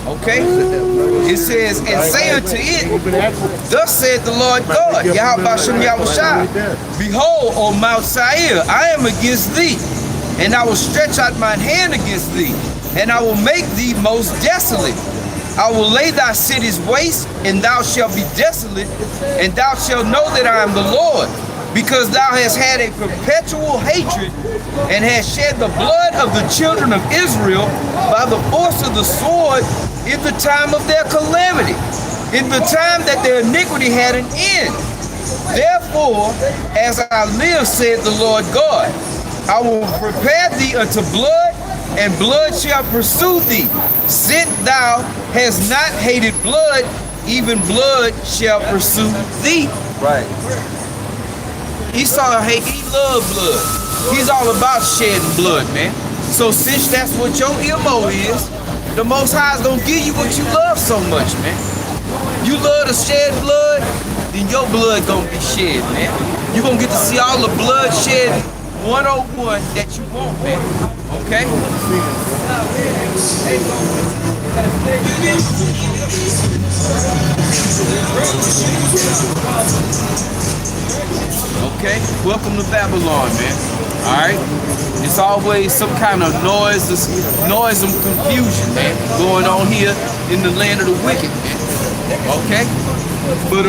Okay? It says, and say unto it, thus said the Lord God, Yahweh Bashem Yahushua, behold, O Mount Seir, I am against thee, and I will stretch out mine hand against thee, and I will make thee most desolate. I will lay thy cities waste, and thou shalt be desolate, and thou shalt know that I am the Lord, because thou hast had a perpetual hatred, and hast shed the blood of the children of Israel by the force of the sword in the time of their calamity, in the time that their iniquity had an end. Therefore, as I live, said the Lord God, I will prepare thee unto blood, and blood shall pursue thee. Since thou hast not hated blood, even blood shall pursue thee. Right. Esau hate, he love blood. He's all about shedding blood, man. So since that's what your MO is, the Most High is gonna give you what you love so much, man. You love to shed blood, then your blood gonna be shed, man. You gonna get to see all the blood shed 101 that you want, man. Okay? Okay, welcome to Babylon, man. All right, it's always some kind of noise and confusion, man, going on here in the land of the wicked, man. Okay, but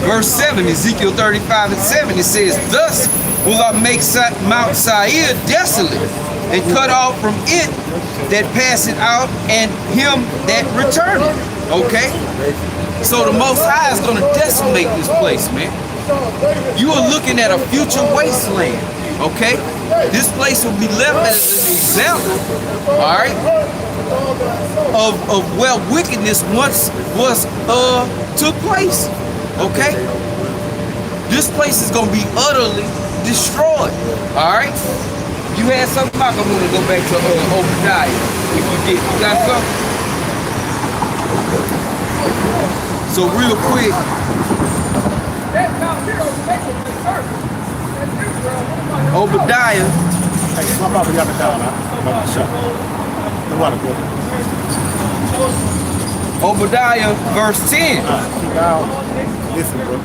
verse 7, Ezekiel 35 and 7, it says, thus will I make Mount Seir desolate, and cut off from it that passeth out, and him that returneth. Okay, so the Most High is going to decimate this place, man. You are looking at a future wasteland, okay? This place will be left as an example, all right, of where wickedness once was took place, okay? This place is gonna be utterly destroyed, all right? You had something about I'm gonna go back to Obadiah. If you got something? So real quick. Obadiah. Hey, my mama got me down, Obadiah, verse 10. Listen, bro.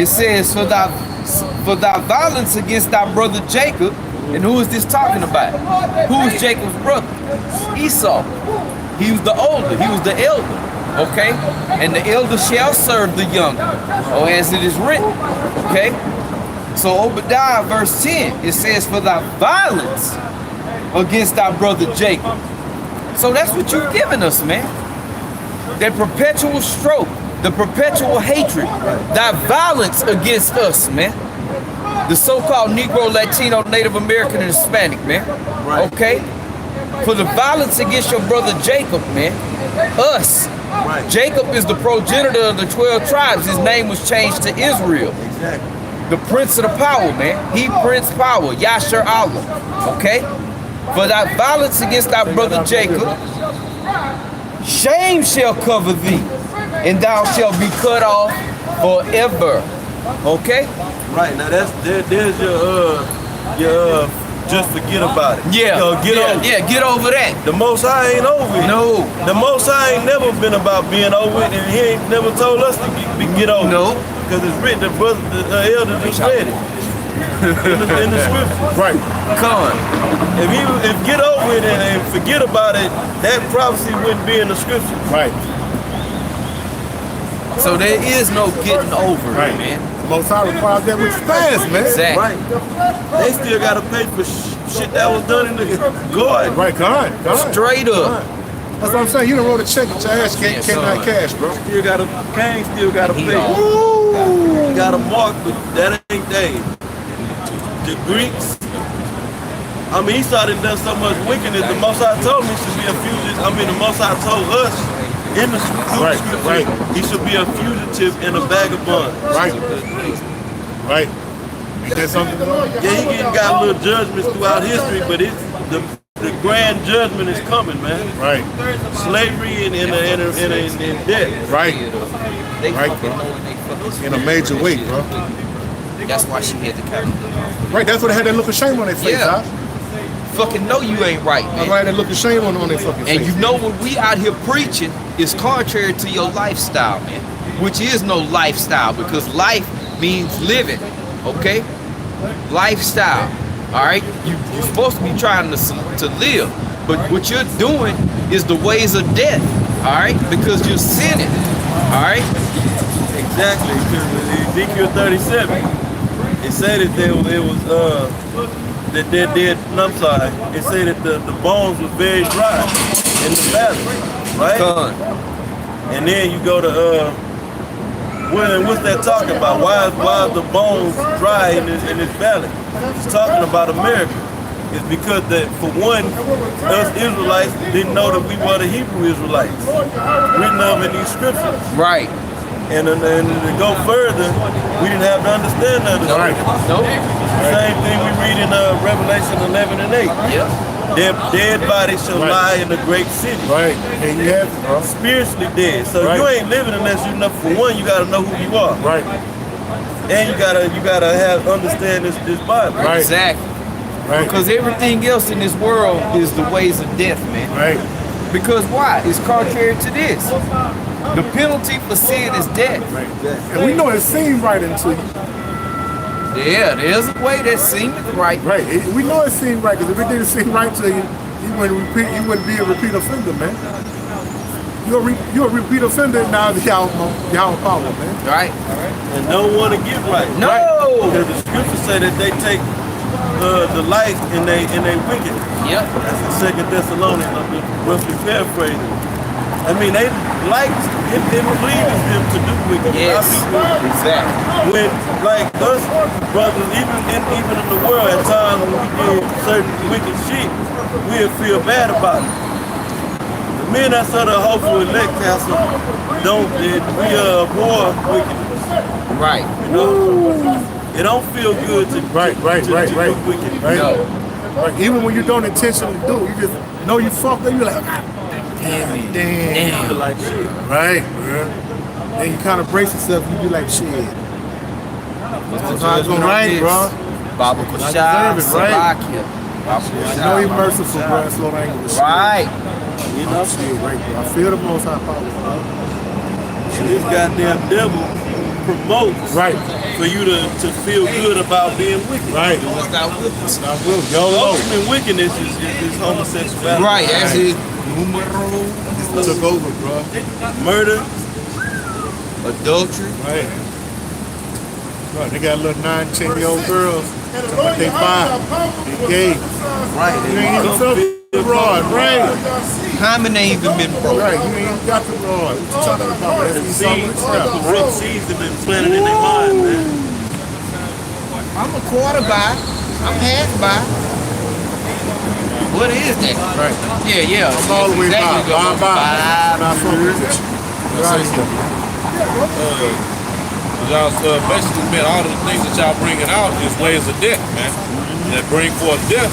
It says, for thy violence against thy brother Jacob. And who is this talking about? Who is Jacob's brother? Esau. He was the older. He was the elder. Okay? And the elder shall serve the younger, or as it is written. Okay? So Obadiah verse 10, it says, for thy violence against thy brother Jacob. So that's what you've given us, man. that perpetual stroke, the perpetual hatred, that violence against us, man. The so-called Negro, Latino, Native American, and Hispanic, man. Right. Okay? For the violence against your brother Jacob, man. Us. Right. Jacob is the progenitor of the 12 tribes. His name was changed to Israel. Exactly. The prince of the power, man. He prince power, Yasher Allah. Okay? For that violence against our brother Jacob, shame shall cover thee, and thou shalt be cut off forever. Okay? Right, now there's your just forget about it. Yeah. Get over it. Yeah, get over that. The Most High ain't over it. No. The Most High ain't never been about being over it, and He ain't never told us to get over it. No. Because it's written, the elder just read it in the scripture. Right. Con. If get over it and forget about it, that prophecy wouldn't be in the scripture. Right. So there is no getting over Right. it, man. The Most High requires that which stands, man. Exactly. Right. They still got to pay for shit that was done in the garden. Right, God. Straight up. That's what I'm saying. You done wrote a check with your ass can't not cash, bro. Cain still got to pay. Woo! You got a mark, but that ain't they. The Greeks, I mean, he started done so much wickedness. The Most High told me he should be a fugitive. I mean, the Most High told us in the scripture, Right. he should be a fugitive and a vagabond. Right. Right. Ain't that something? Yeah, he got little judgments throughout history, but the grand judgment is coming, man. Right. Slavery and debt. Right. They Right, fucking bro. know and they fucking In a major way, bro. That's why she had to carry it. Right. That's why they had that look of shame on their face, Yeah. huh? Fucking know you ain't right, That's man. why they look of shame on their fucking face. And you know what we out here preaching is contrary to your lifestyle, man. Which is no lifestyle, because life means living, okay? Lifestyle, all right? You're supposed to be trying to live, but what you're doing is the ways of death, all right? Because you're sinning, all right? Exactly. Ezekiel 37, it said that I'm sorry. It said that the bones were very dry in the valley, right? Con. And then you go to what's that talking about? Why is the bones dry in this valley? It's talking about America. It's because that, for one, us Israelites didn't know that we were the Hebrew Israelites, written of in these scriptures. Right. And to go further, we didn't have to understand that. Right. Nope. Same thing we read in Revelation 11 and 8. Yep. Their dead bodies shall lie in the great city. Right. And you have it, bro. Spiritually dead. So Right. you ain't living unless you know. For one, you gotta know who you are, Right. and you gotta have understand this Bible. Right. Exactly. Right. Because everything else in this world is the ways of death, man. Right. Because why? It's contrary to this. The penalty for sin is death. Right. And we know it seems right until you. Yeah, there's a way that seems right. Right. We know it seems right, because if it didn't seem right to you, you wouldn't be a repeat offender, man. You're a repeat offender now. Y'all power, man. Right? And don't want to get right. No! Because the scriptures say that they take the light and they wicked. Yep. That's in Second Thessalonians. I'm roughly paraphrasing. I mean, they like it pleases them to do wicked. Yes. Exactly. When, like us brothers, even in the world, at times when we do certain wicked shit, we'll feel bad about it. The men that's of the hopeful elect council we abhor wickedness. Right. You know? It don't feel good to Right. do wicked. Right. No. Right. Even when you don't intentionally do it, you just know you fucked up. You're like, God damn. Feel like shit. Right. Yeah. Then you kind of brace yourself. You be like, shit. That's how it's gonna rain, bro. Baba I Kushai, deserve it, right? Salakia. Baba I know Kushai. you're merciful, bro. Slow down with shit. Right. You know? Shit, right, bro. I feel the Most High power, bro. And this goddamn devil promotes Right. for you to feel good about being wicked. Right. Without witness. I will. YOLO. Ultimate wickedness is homosexuality. Right. That's it. Numero. Took over, bro. Murder. Adultery. Right. Right. They got little 9, 10-year-old girls. But they fine. They gay. Right. You ain't even tough. the rod, right? Hyman ain't even been broke. Right, you ain't got the rod. What you talking about? That's The Esau seeds, witchcraft. corrupt seeds have been planted in their mind, man. I'm a quarter by. I'm half by. What is that? Right. Yeah. I'm all the way Exactly by. what I'm Not for rich. Right. Y'all basically meant all the things that y'all bringing out is ways of death, man. That bring forth death.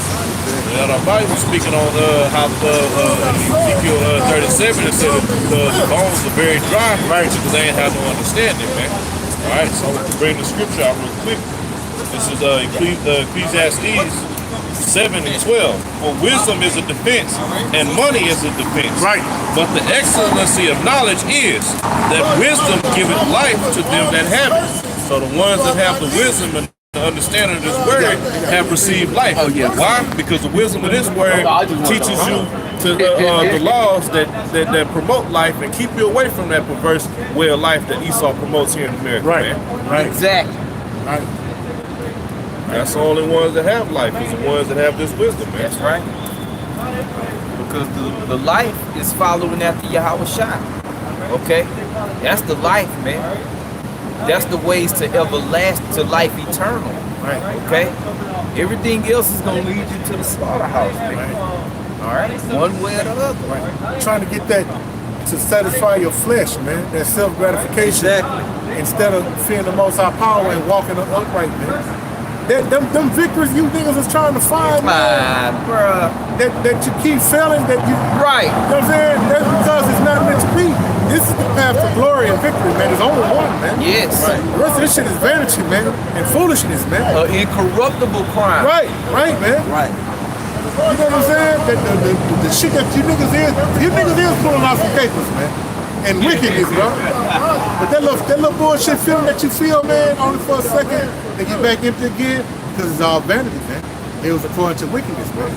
The Bible speaking on how Ezekiel 37 it said the bones are very dry, right? Because they ain't have no understanding, man. All right, so to bring the scripture out real quick. This is Ecclesiastes 7 and 12. For wisdom is a defense, and money is a defense. Right. But the excellency of knowledge is that wisdom giveth life to them that have it. So the ones that have the wisdom and the understanding of this word have received life. Oh, yeah. Why? Because the wisdom of this word teaches you to the laws that promote life and keep you away from that perverse way of life that Esau promotes here in America. Right. Man. Right. Exactly. Right. That's the only ones that have life, is the ones that have this wisdom, man. That's right. Because the life is following after Yahweh Shai. Okay? That's the life, man. That's the ways to everlasting, to life eternal. Right. Okay? Everything else is going to lead you to the slaughterhouse, man. Right. All right? One way or the other. Right. Trying to get that to satisfy your flesh, man. That self-gratification. Exactly. Instead of fearing the Most High power and walking upright, man. Them victories you niggas is trying to find, man. Bruh. That you keep failing, that you... Right. You know what I'm saying? That's because it's not meant to be. This is the path to glory and victory, man. There's only one, man. Yes. Right. The rest of this shit is vanity, man. And foolishness, man. Incorruptible crime. Right, man. Right. You know what I'm saying? The shit that you niggas is pulling out some capers, man. And wickedness, bro. But that little bullshit feeling that you feel, man, only for a second, then get back empty again, because it's all vanity, man. It was according to wickedness, man.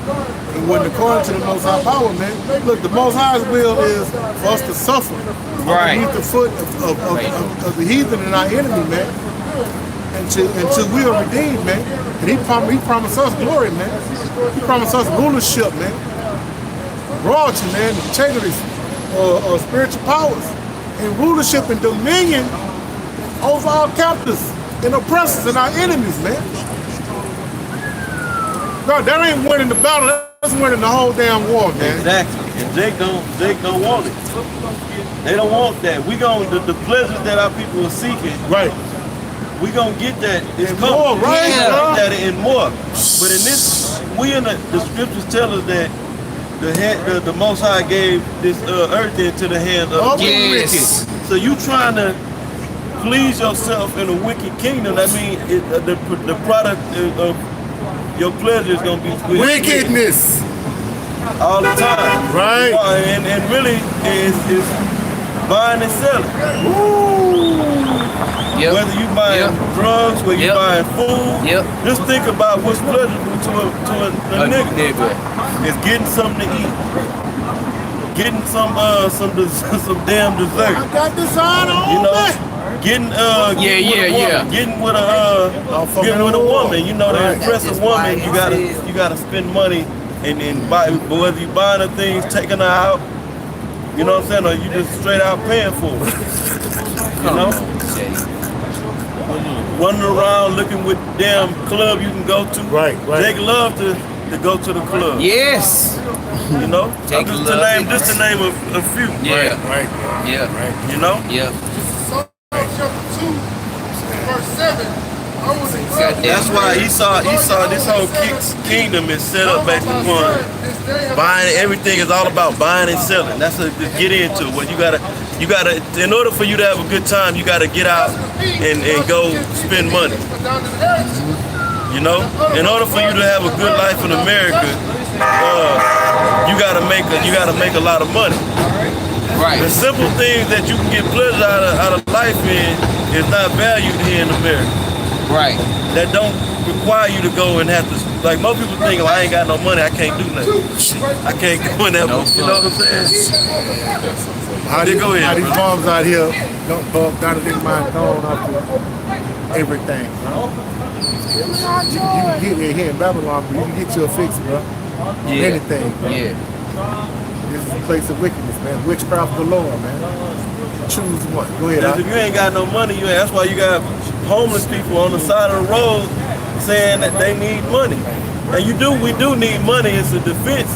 It wasn't according to the Most High power, man. Look, the Most High's will is for us to suffer underneath the foot of the heathen and our enemy, man. Until we are redeemed, man. And he promised us glory, man. He promised us rulership, man. Royalty, man. Integrity, spiritual powers, and rulership and dominion over our captors and oppressors and our enemies, man. God, that ain't winning the battle. That's winning the whole damn war, man. Exactly. And Jake don't want it. They don't want that. We gon' the pleasures that our people are seeking. Right. We gonna get that. It's And coming. more, right? We Yeah. get that and more. But in this, the scriptures tell us that the Most High gave this earth into the hands of the Yes. wicked. So you trying to please yourself in a wicked kingdom. That means the product of your pleasure is gonna be Wickedness. all the time. Right. And really is buying and selling. Yep. Whether you buying drugs, whether you buying food, just think about what's pleasurable to a nigga. It's getting something to eat, getting some damn dessert. I got this on, You know, getting getting with a woman. You know, to impress a woman, you gotta spend money and buy. Whether you buying her things, taking her out, you know what I'm saying, or you just straight out paying for it. You know, running around looking with damn club you can go to. Right. Jake love to go to the club. Yes. You know, Jake just love to name a few. Yeah. Right. Yeah. You know. Yeah. That's why Esau, this whole kingdom is set up based upon buying. Everything is all about buying and selling. That's to get into it. Well, you gotta, in order for you to have a good time, you gotta get out and go spend money. You know, in order for you to have a good life in America, you gotta make a lot of money. Right. The simple things that you can get pleasure out of life in is not valued here in America. Right. That don't require you to go and have to, like most people think, oh, I ain't got no money, I can't do nothing. I can't go in that, you know what I'm saying? How these bombs out here don't bug down to their mind going up to everything, bro. You can get it here in Babylon, but you can get you a fix, bro. anything. Bro. Yeah. This is a place of wickedness, man. Witchcraft galore, man. Choose one. Go ahead. Because if you ain't got no money, that's why you got homeless people on the side of the road saying that they need money. And we do need money. It's a defense.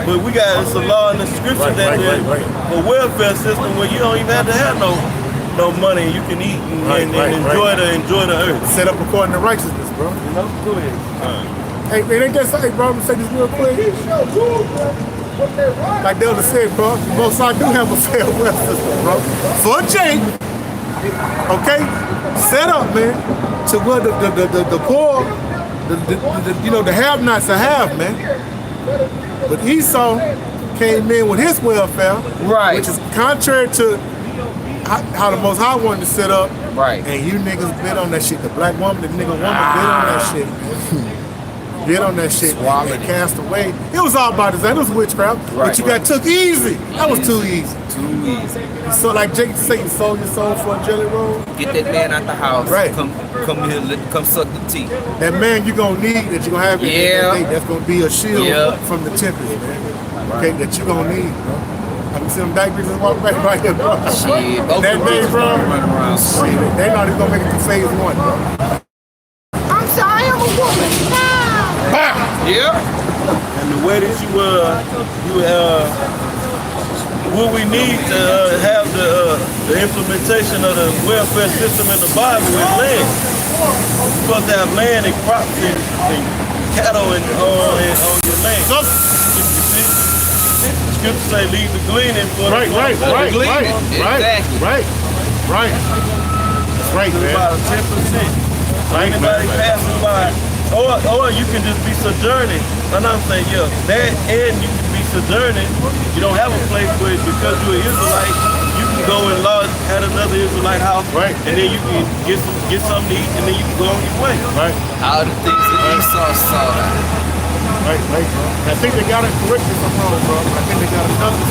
But it's a law in the scripture that a welfare system where you don't even have to have no money. You can eat and enjoy the earth. Set up according to righteousness, bro. You know? Go ahead. Hey, man, ain't that something, bro? I'm gonna say this real quick. Like the other said, bro, most I do have a fair welfare system, bro. For Jake, okay, set up, man, to where the poor, the have-nots are have, man. But Esau came in with his welfare, Right. which is contrary to how the Most High wanted to set up. Right. And you niggas bid on that shit. The black woman, the nigga woman bid on that shit, man. Bid on that shit, and cast away. It was all by design. It was witchcraft, but you got took easy. That was too easy. Too easy. So like Jake say, you sold your soul for a jelly roll. Get that man out the house. Right. Come here, come suck the teeth. That man you gonna need, that you gonna have in that day, that's gonna be a shield from the tempest, man. Okay, that you gonna need, bro. I can see them diapers and walk back right here, bro. Shit, both that of day, them bro. running around. Shit, they not even gonna make it to phase 1, bro. I'm sorry, I'm a woman. Yeah. And the way that what we need to have the implementation of the welfare system in the Bible is land. You're supposed to have land and crops and cattle and on your land. You see? Scripture say leave the gleaning for Right, man. About 10%. Anybody passing by, or you can just be sojourning. And I'm saying, that and you can be sojourning. You don't have a place where, because you're an Israelite, you can go and lodge at another Israelite house, and then you can get something to eat, and then you can go on your way. Right. All the things that Esau saw. Right, bro. I think they got it corrected from wrong, bro. I think they got another.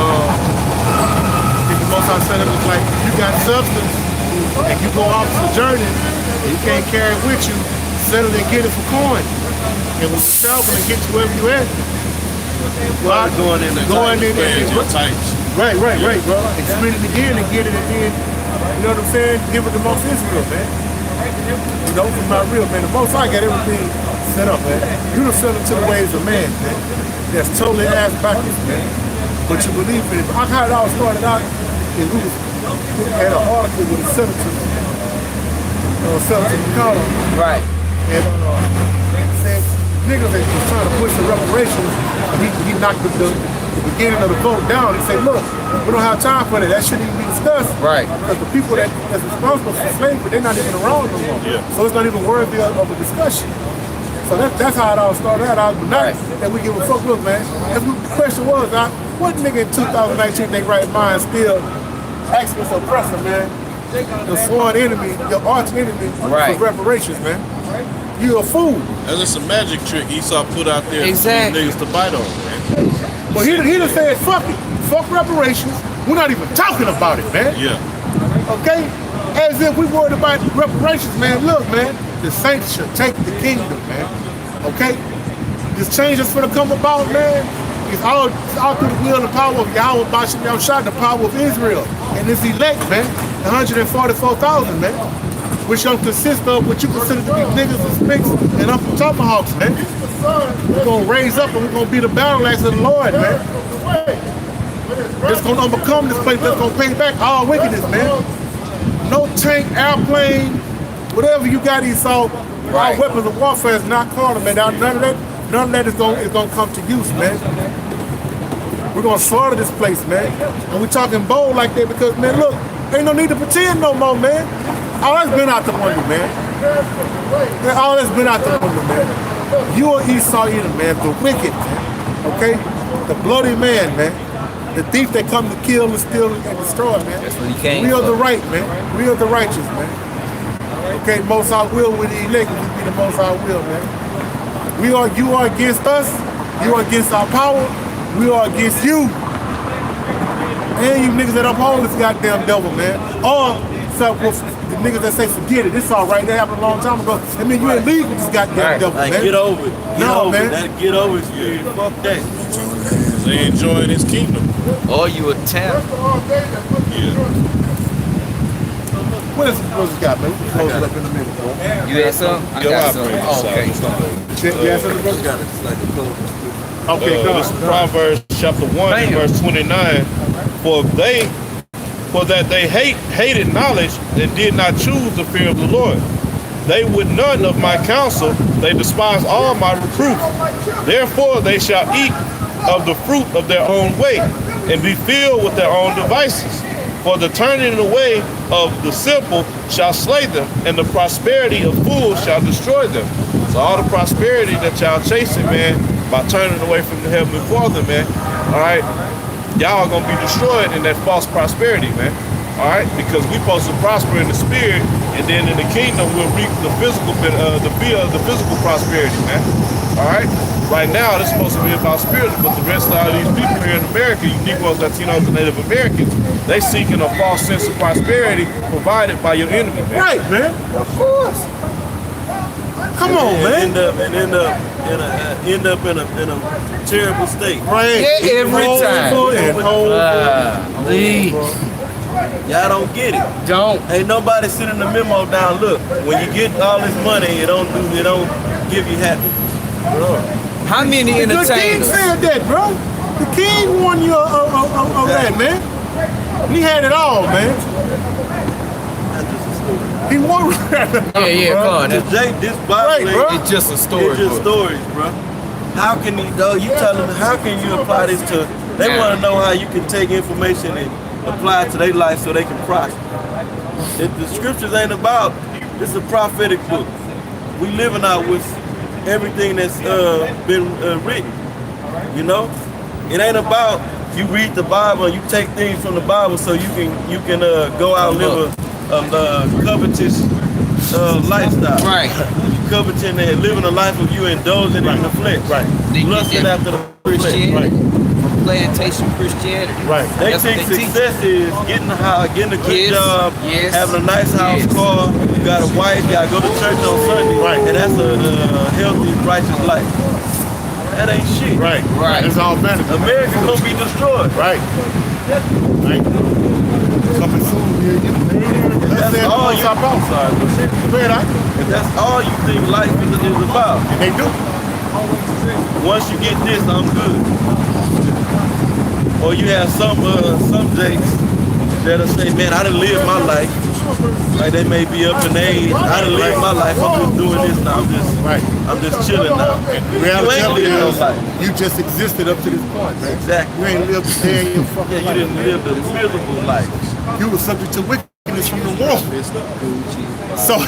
I think the most I said it was like, you got substance, and you go off sojourning, and you can't carry it with you, settle and get it for coin. And when you travel and get to wherever you at, Going in there. Right, bro. And split it again and get it again. You know what I'm saying? Give it to most Israel, man. You know, from my real, man. The most I got everything set up, man. You don't sell it to the ways of man, man. That's totally ass backwards, man. But you believe in it. How it all started out is we had an article with a senator, McConnell. Right. And said niggas that was trying to push the reparations, he knocked the beginning of the vote down. He said, look, we don't have time for that. That shouldn't even be discussed. Right. Because the people that's responsible for slavery, they're not even around no more. Yeah. So it's not even worthy of a discussion. So that's how it all started out. But not that we give a fuck. Look, man, the question was, what nigga in 2019 they right mind still asking us oppressor, man? Your sworn enemy, your arch enemy for reparations, man. You a fool. That's just a magic trick Esau put out there for niggas to bite on, man. Well, he done said, fuck it. Fuck reparations. We're not even talking about it, man. Yeah. Okay? As if we worried about reparations, man. Look, man, the saints should take the kingdom, man. Okay? This change is gonna come about, man. It's all through the will and power of Yahweh, Bashim Yahushua, the power of Israel. And this elect, man, 144,000, man. Which don't consist of what you consider to be niggas and spicks and up from tomahawks, man. We're gonna raise up and we're gonna be the battle axe of the Lord, man. It's gonna overcome this place that's gonna pay back all wickedness, man. No tank, airplane, whatever you got, Esau, all weapons of warfare is not carnal, man. None of that is gonna come to use, man. We're gonna slaughter this place, man. And we talking bold like that because, man, look, ain't no need to pretend no more, man. All that's been out the window, man. All that's been out the window, man. You are Esau Edom, man, the wicked, man. Okay? The bloody man, man. The thief that come to kill and steal and destroy, man. That's what he came We are for. the right, man. We are the righteous, man. Okay, Most High will with the elect, we be the Most High will, man. You are against us. You are against our power. We are against you. And you niggas that uphold this goddamn devil, man. Or the niggas that say forget it, it's all right, that happened a long time ago. I mean, you ain't leaving this goddamn devil, Like, man. get over it. Get over man. it. That get over it. Yeah. Fuck that. They enjoying his kingdom. Or you a tap. What else you got, man? We close it up in a minute, bro. You had some? I got some. Oh, okay. You had something, bro? Okay, go This is on. Proverbs chapter 1 and Bam. verse 29. For that they hated knowledge and did not choose the fear of the Lord. They would none of my counsel, they despise all my reproof. Therefore they shall eat of the fruit of their own way, and be filled with their own devices. For the turning away of the simple shall slay them, and the prosperity of fools shall destroy them. So all the prosperity that y'all chasing, man, by turning away from the Heavenly Father, man, all right, y'all are gonna be destroyed in that false prosperity, man. All right, because we supposed to prosper in the spirit, and then in the kingdom we'll reap the physical, the physical prosperity, man. All right. Right now, it's supposed to be about spiritual, but the rest of all these people here in America, you Negroes, Latinos, and Native Americans, they seeking a false sense of prosperity provided by your enemy, man. Right, man. Of course. Come on, man. End up in a terrible state. Right. Yeah, every time. Please. Y'all don't get it. Don't. Ain't nobody sending the memo down. Look, when you get all this money, it don't give you happiness. How many The king entertainers? said that, bro. The king warned you of that, man. He had it all, man. He warned you. Yeah, come on. This Bible, Right, bro. It's just a story. it's just stories, bro. How can you go? You tell them how can you apply this to? They want to know how you can take information and apply it to their life so they can prosper. The scriptures ain't about. This is a prophetic book. We living out with everything that's been written. You know, it ain't about you read the Bible and you take things from the Bible so you can go out and live a covetous lifestyle. Right. You coveting and living a life of you indulging in the flesh. Right. They get Lusting that after the Christianity. flesh. From plantation Christianity. Right. They That's think what they teach. success is getting a house, getting a good Yes, job, yes, having a nice house, yes. car, you got a wife, you gotta go to church on Sunday. Right. And that's a healthy, righteous life. That ain't shit. Right. Right. It's all vanity. America's gonna be destroyed. Right. Right. Coming soon, yeah, you. That's all you Sorry, If that's all you think life is about, they do. once you get this, I'm good. Or you have some jakes that'll say, man, I done lived my life. Like they may be up in age. I done lived my life. I'm just doing this now. I'm just chilling now. You Reality ain't lived your is life. you just existed up to this point, man. Exactly. You ain't lived a day in your fucking Yeah, you life. didn't live the miserable life. You were subject to wickedness from the womb. So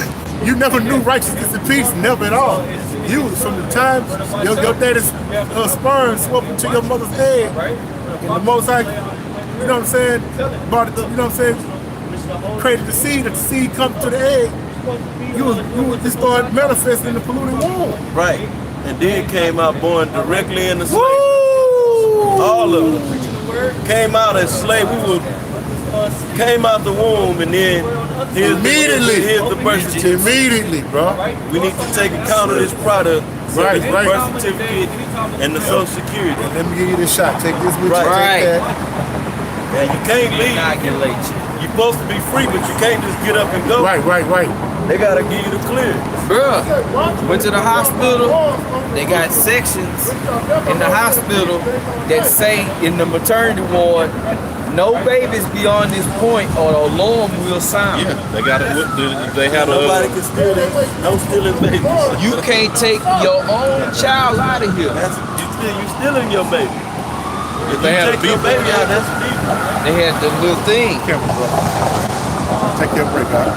you never knew righteousness and peace, never at all. You was from the time your daddy's sperm swept into your mother's head, and the Most High, you know what I'm saying, brought it, you know what I'm saying, created the seed, that the seed come to the egg. You just started manifesting in the polluted womb. Right. And then came out born directly in the slave. Woo! All of them came out as slave. Came out the womb, and then here's the birth certificate. Immediately, bro. We need to take account of this product, Right, this right. birth certificate, and the Social Security. Let me give you this shot. Take this with you. Right. Take that. And you can't leave. Inoculate you. You're supposed to be free, but you can't just get up and go. Right. They gotta give you the clear. Bruh, went to the hospital. They got sections in the hospital that say in the maternity ward, no babies beyond this point or the alarm will sound. Yeah, they got it. They had Nobody can steal it. No stealing babies. You can't take your own child out of here. You stealing your baby. If they you had a take your beef. baby out, that's stealing. They had the little thing. Careful, bro. Take your break out.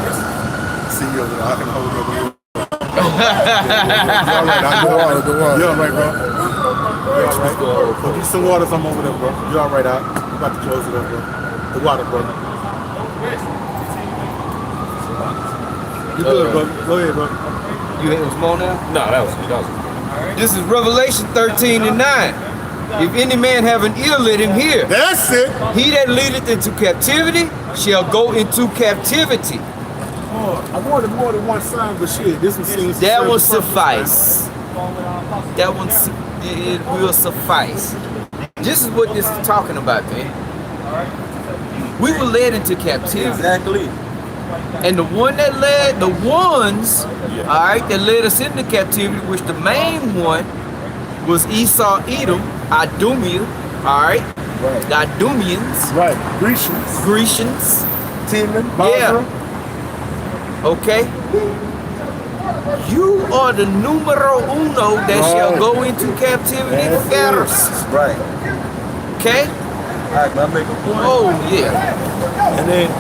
See you over there. I can hold you over here. You're all right. I'll go water. You're all right, bro. You're all right. Go get some water. I'm over there, bro. You're all right, out. I'm about to close it up, bro. The water, bro. You good, bro? Go ahead, bro. You had some more now? No, that was This is Revelation 13 and 9. If any man have an ear, let him hear. That's it. He that leadeth into captivity shall go into captivity. I wanted more than one sign, but shit, this one seems. That will suffice. That one, it will suffice. This is what this is talking about, man. We were led into captivity. Exactly. And the ones, all right, that led us into captivity, which the main one was Esau, Edom, Idumea, all right, the Idumeans, Right, Grecians, Grecians, Timon, Basra. okay. You are the numero uno that shall go into captivity first. Right. Okay? All right, I make a point. Oh yeah.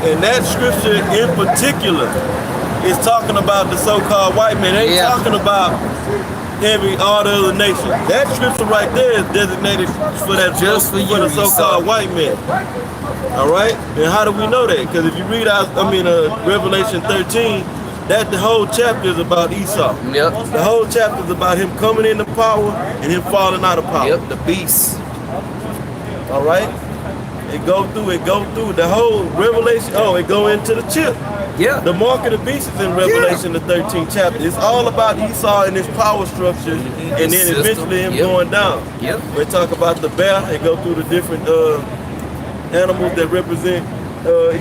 And that scripture in particular is talking about the so-called white man. It ain't talking about all the other nations. That scripture right there is designated for that Just for you, the so-called white man. All right. And how do we know that? Because if you read out, Revelation 13, that the whole chapter is about Esau. Yep. The whole chapter is about him coming into power and him falling out of power. Yep, the beast. All right. It go through the whole Revelation. Oh, it go into the chip. Yeah. The mark of the beast is in Revelation, the 13th chapter. It's all about Esau and his power structure, and then system. eventually him going down. Yep. We talk about the bear. They go through the different animals that represent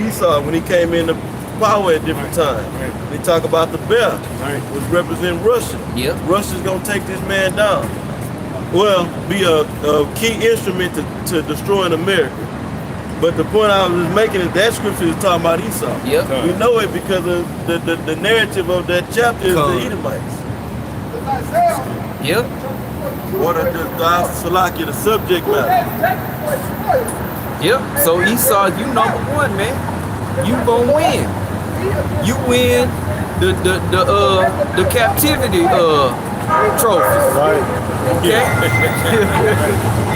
Esau when he came into power at different times. They talk about the bear, which represent Russia. Yep. Russia's gonna take this man down. Well, be a key instrument to destroying America. But the point I was making is that scripture is talking about Esau. Yep. We know it because of the narrative of that chapter is the Edomites. Yep. Or the subject matter. Yep. So Esau, you number one, man. You gonna win. You win the captivity trophy. Right. Okay?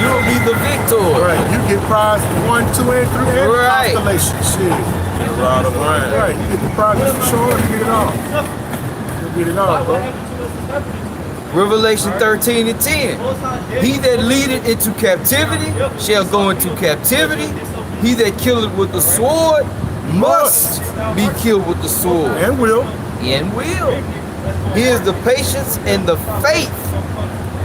You'll be the victor. Right. You get prize 1, 2, and 3, and Right. constellation. Shit. Right. You get the prize for sure. You get it all. You get it all, bro. Revelation 13 and 10. He that leadeth into captivity shall go into captivity. He that killeth with the sword must be killed with the sword. And will. And will. Here's the patience and the faith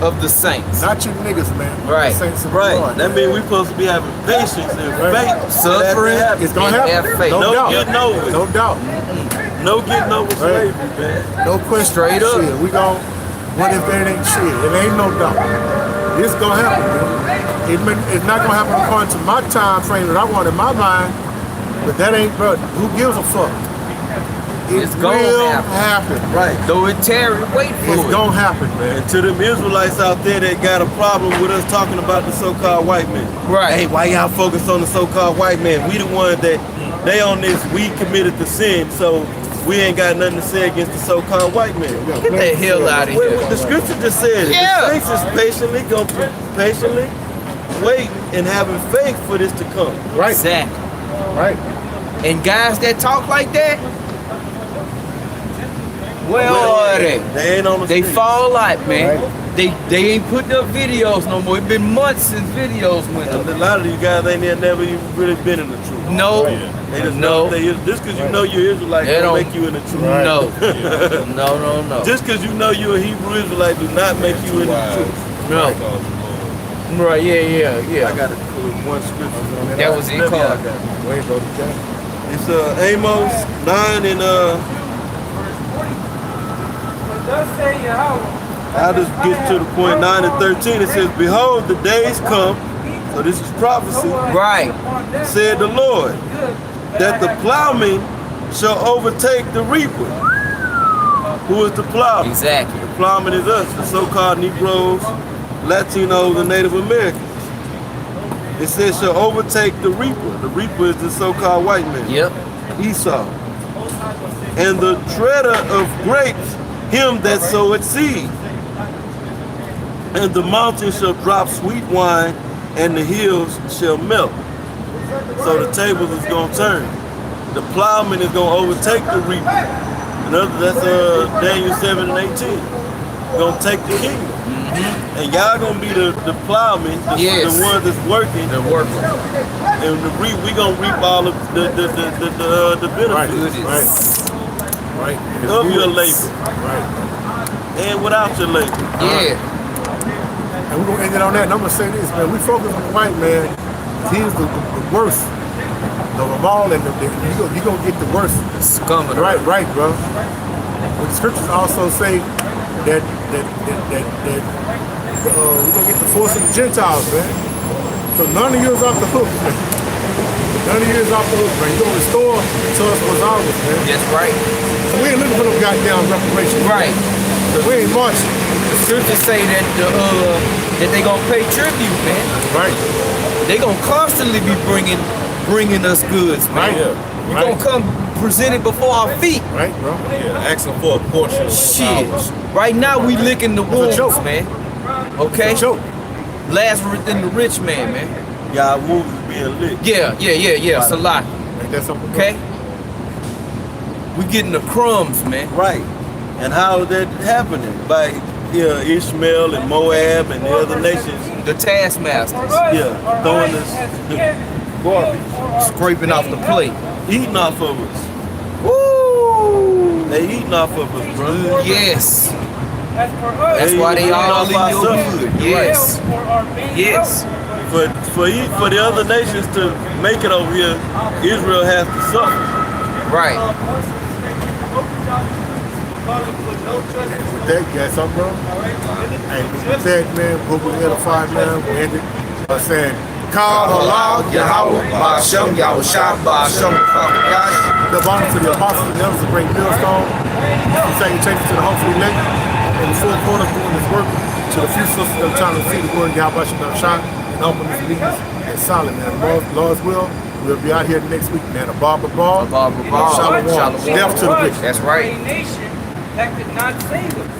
of the saints. Not you niggas, man. Right. Saints of the Right. Lord. That means we're supposed to be having patience and faith. Suffering. It's gonna and happen. have faith. No No doubt. getting over it. No doubt. No getting over slavery, man. No question. Straight up. Shit, we gon' what if there ain't shit? It ain't no doubt. It's gonna happen, man. It's not gonna happen according to my time frame that I want in my mind, but that ain't, bro. Who gives a fuck? It's It gonna will happen. happen. Right. Though it tarry, wait for It's it. gonna happen, man. And to them Israelites out there that got a problem with us talking about the so-called white man. Right. Hey, why y'all focus on the so-called white man? We the ones that, they on this, we committed the sin, so we ain't got nothing to say against the so-called white man. Get the hell out of Wait, here. the scripture just said, Yeah. the saints is patiently waiting and having faith for this to come. Right. Exactly. Right. And guys that talk like that, where are they? They ain't on the They street. fall out, man. They ain't putting up videos no more. It's been months since videos went up. And a lot of these guys ain't never even really been in the truth. No, They just no, know just because you know you're Israelite They don't don't- make you in the truth. no, no. Just because you know you're a Hebrew Israelite do not make you in the truth. No. Right, yeah. I got one scripture. That was it, Let me- Carl. I got it. Wait, bro. Jack. It's Amos 9 and I'll just get to the point 9 and 13. It says, behold, the days come, so this is prophecy, Right. said the Lord, that the plowman shall overtake the reaper. Who is the plowman? Exactly. The plowman is us, the so-called Negroes, Latinos, and Native Americans. It says shall overtake the reaper. The reaper is the so-called white man. Yep. Esau. And the treader of grapes, him that soweth seed. And the mountains shall drop sweet wine, and the hills shall melt. So the tables is gonna turn. The plowman is gonna overtake the reaper. That's Daniel 7 and 18. Gonna take the kingdom. And y'all gonna be the plowmen, Yes. the ones that's working, They're working. and we gonna reap all of the benefits. Goodness. Right. of your labor Right. and without your labor. Yeah. And we're gonna end it on that. And I'm gonna say this, man. We focus on the white man. He's the worst of them all, and you gonna get the worst. Scum of the Right, bro. But the scriptures also say that we're gonna get the force of the Gentiles, man. So none of you is off the hook, man. None of you is off the hook, man. You're gonna restore to us what's ours, man. That's right. We ain't looking for no goddamn reparations. Right. Cause we ain't marching. The scriptures say that that they gonna pay tribute, man. Right. They gonna constantly be bringing us goods, man. Right. We Right. gonna come present it before our feet. Right, bro. Yeah, asking for a portion. of Shit. ours. Right now we licking the wounds, joke. man. Okay. Joke. Lazarus and the rich man, man. Y'all wounds being lit. Yeah. It's a lot. Ain't that something? Okay. We getting the crumbs, man. Right. And how is that happening? By Ishmael and Moab and the other nations, The taskmasters throwing us the garbage, scraping off the plate. eating off of us. Woo! They eating off of us, brother. Yes. That's why they eating all off in our your suffering. hood. Yes. Yes. For the other nations to make it over here, Israel has to suffer. Right. With that, you got something, bro? Hey, with that, man, we'll be edified, man. We'll end it by saying, Call Allah, Yahweh, Ba'ashem, Yahushua, Ba'ashem, Yash. the honor to the apostles and elders of Great Millstone. We say you change it to the hopefully elect in the four corners doing this work. To the few sisters that are trying to see the word of Yahweh Shah and open this meetings and solid, man. Lord's will, we'll be out here next week, man. A bar. Shalom. Death to the wicked. That's right. Nation that could not save us.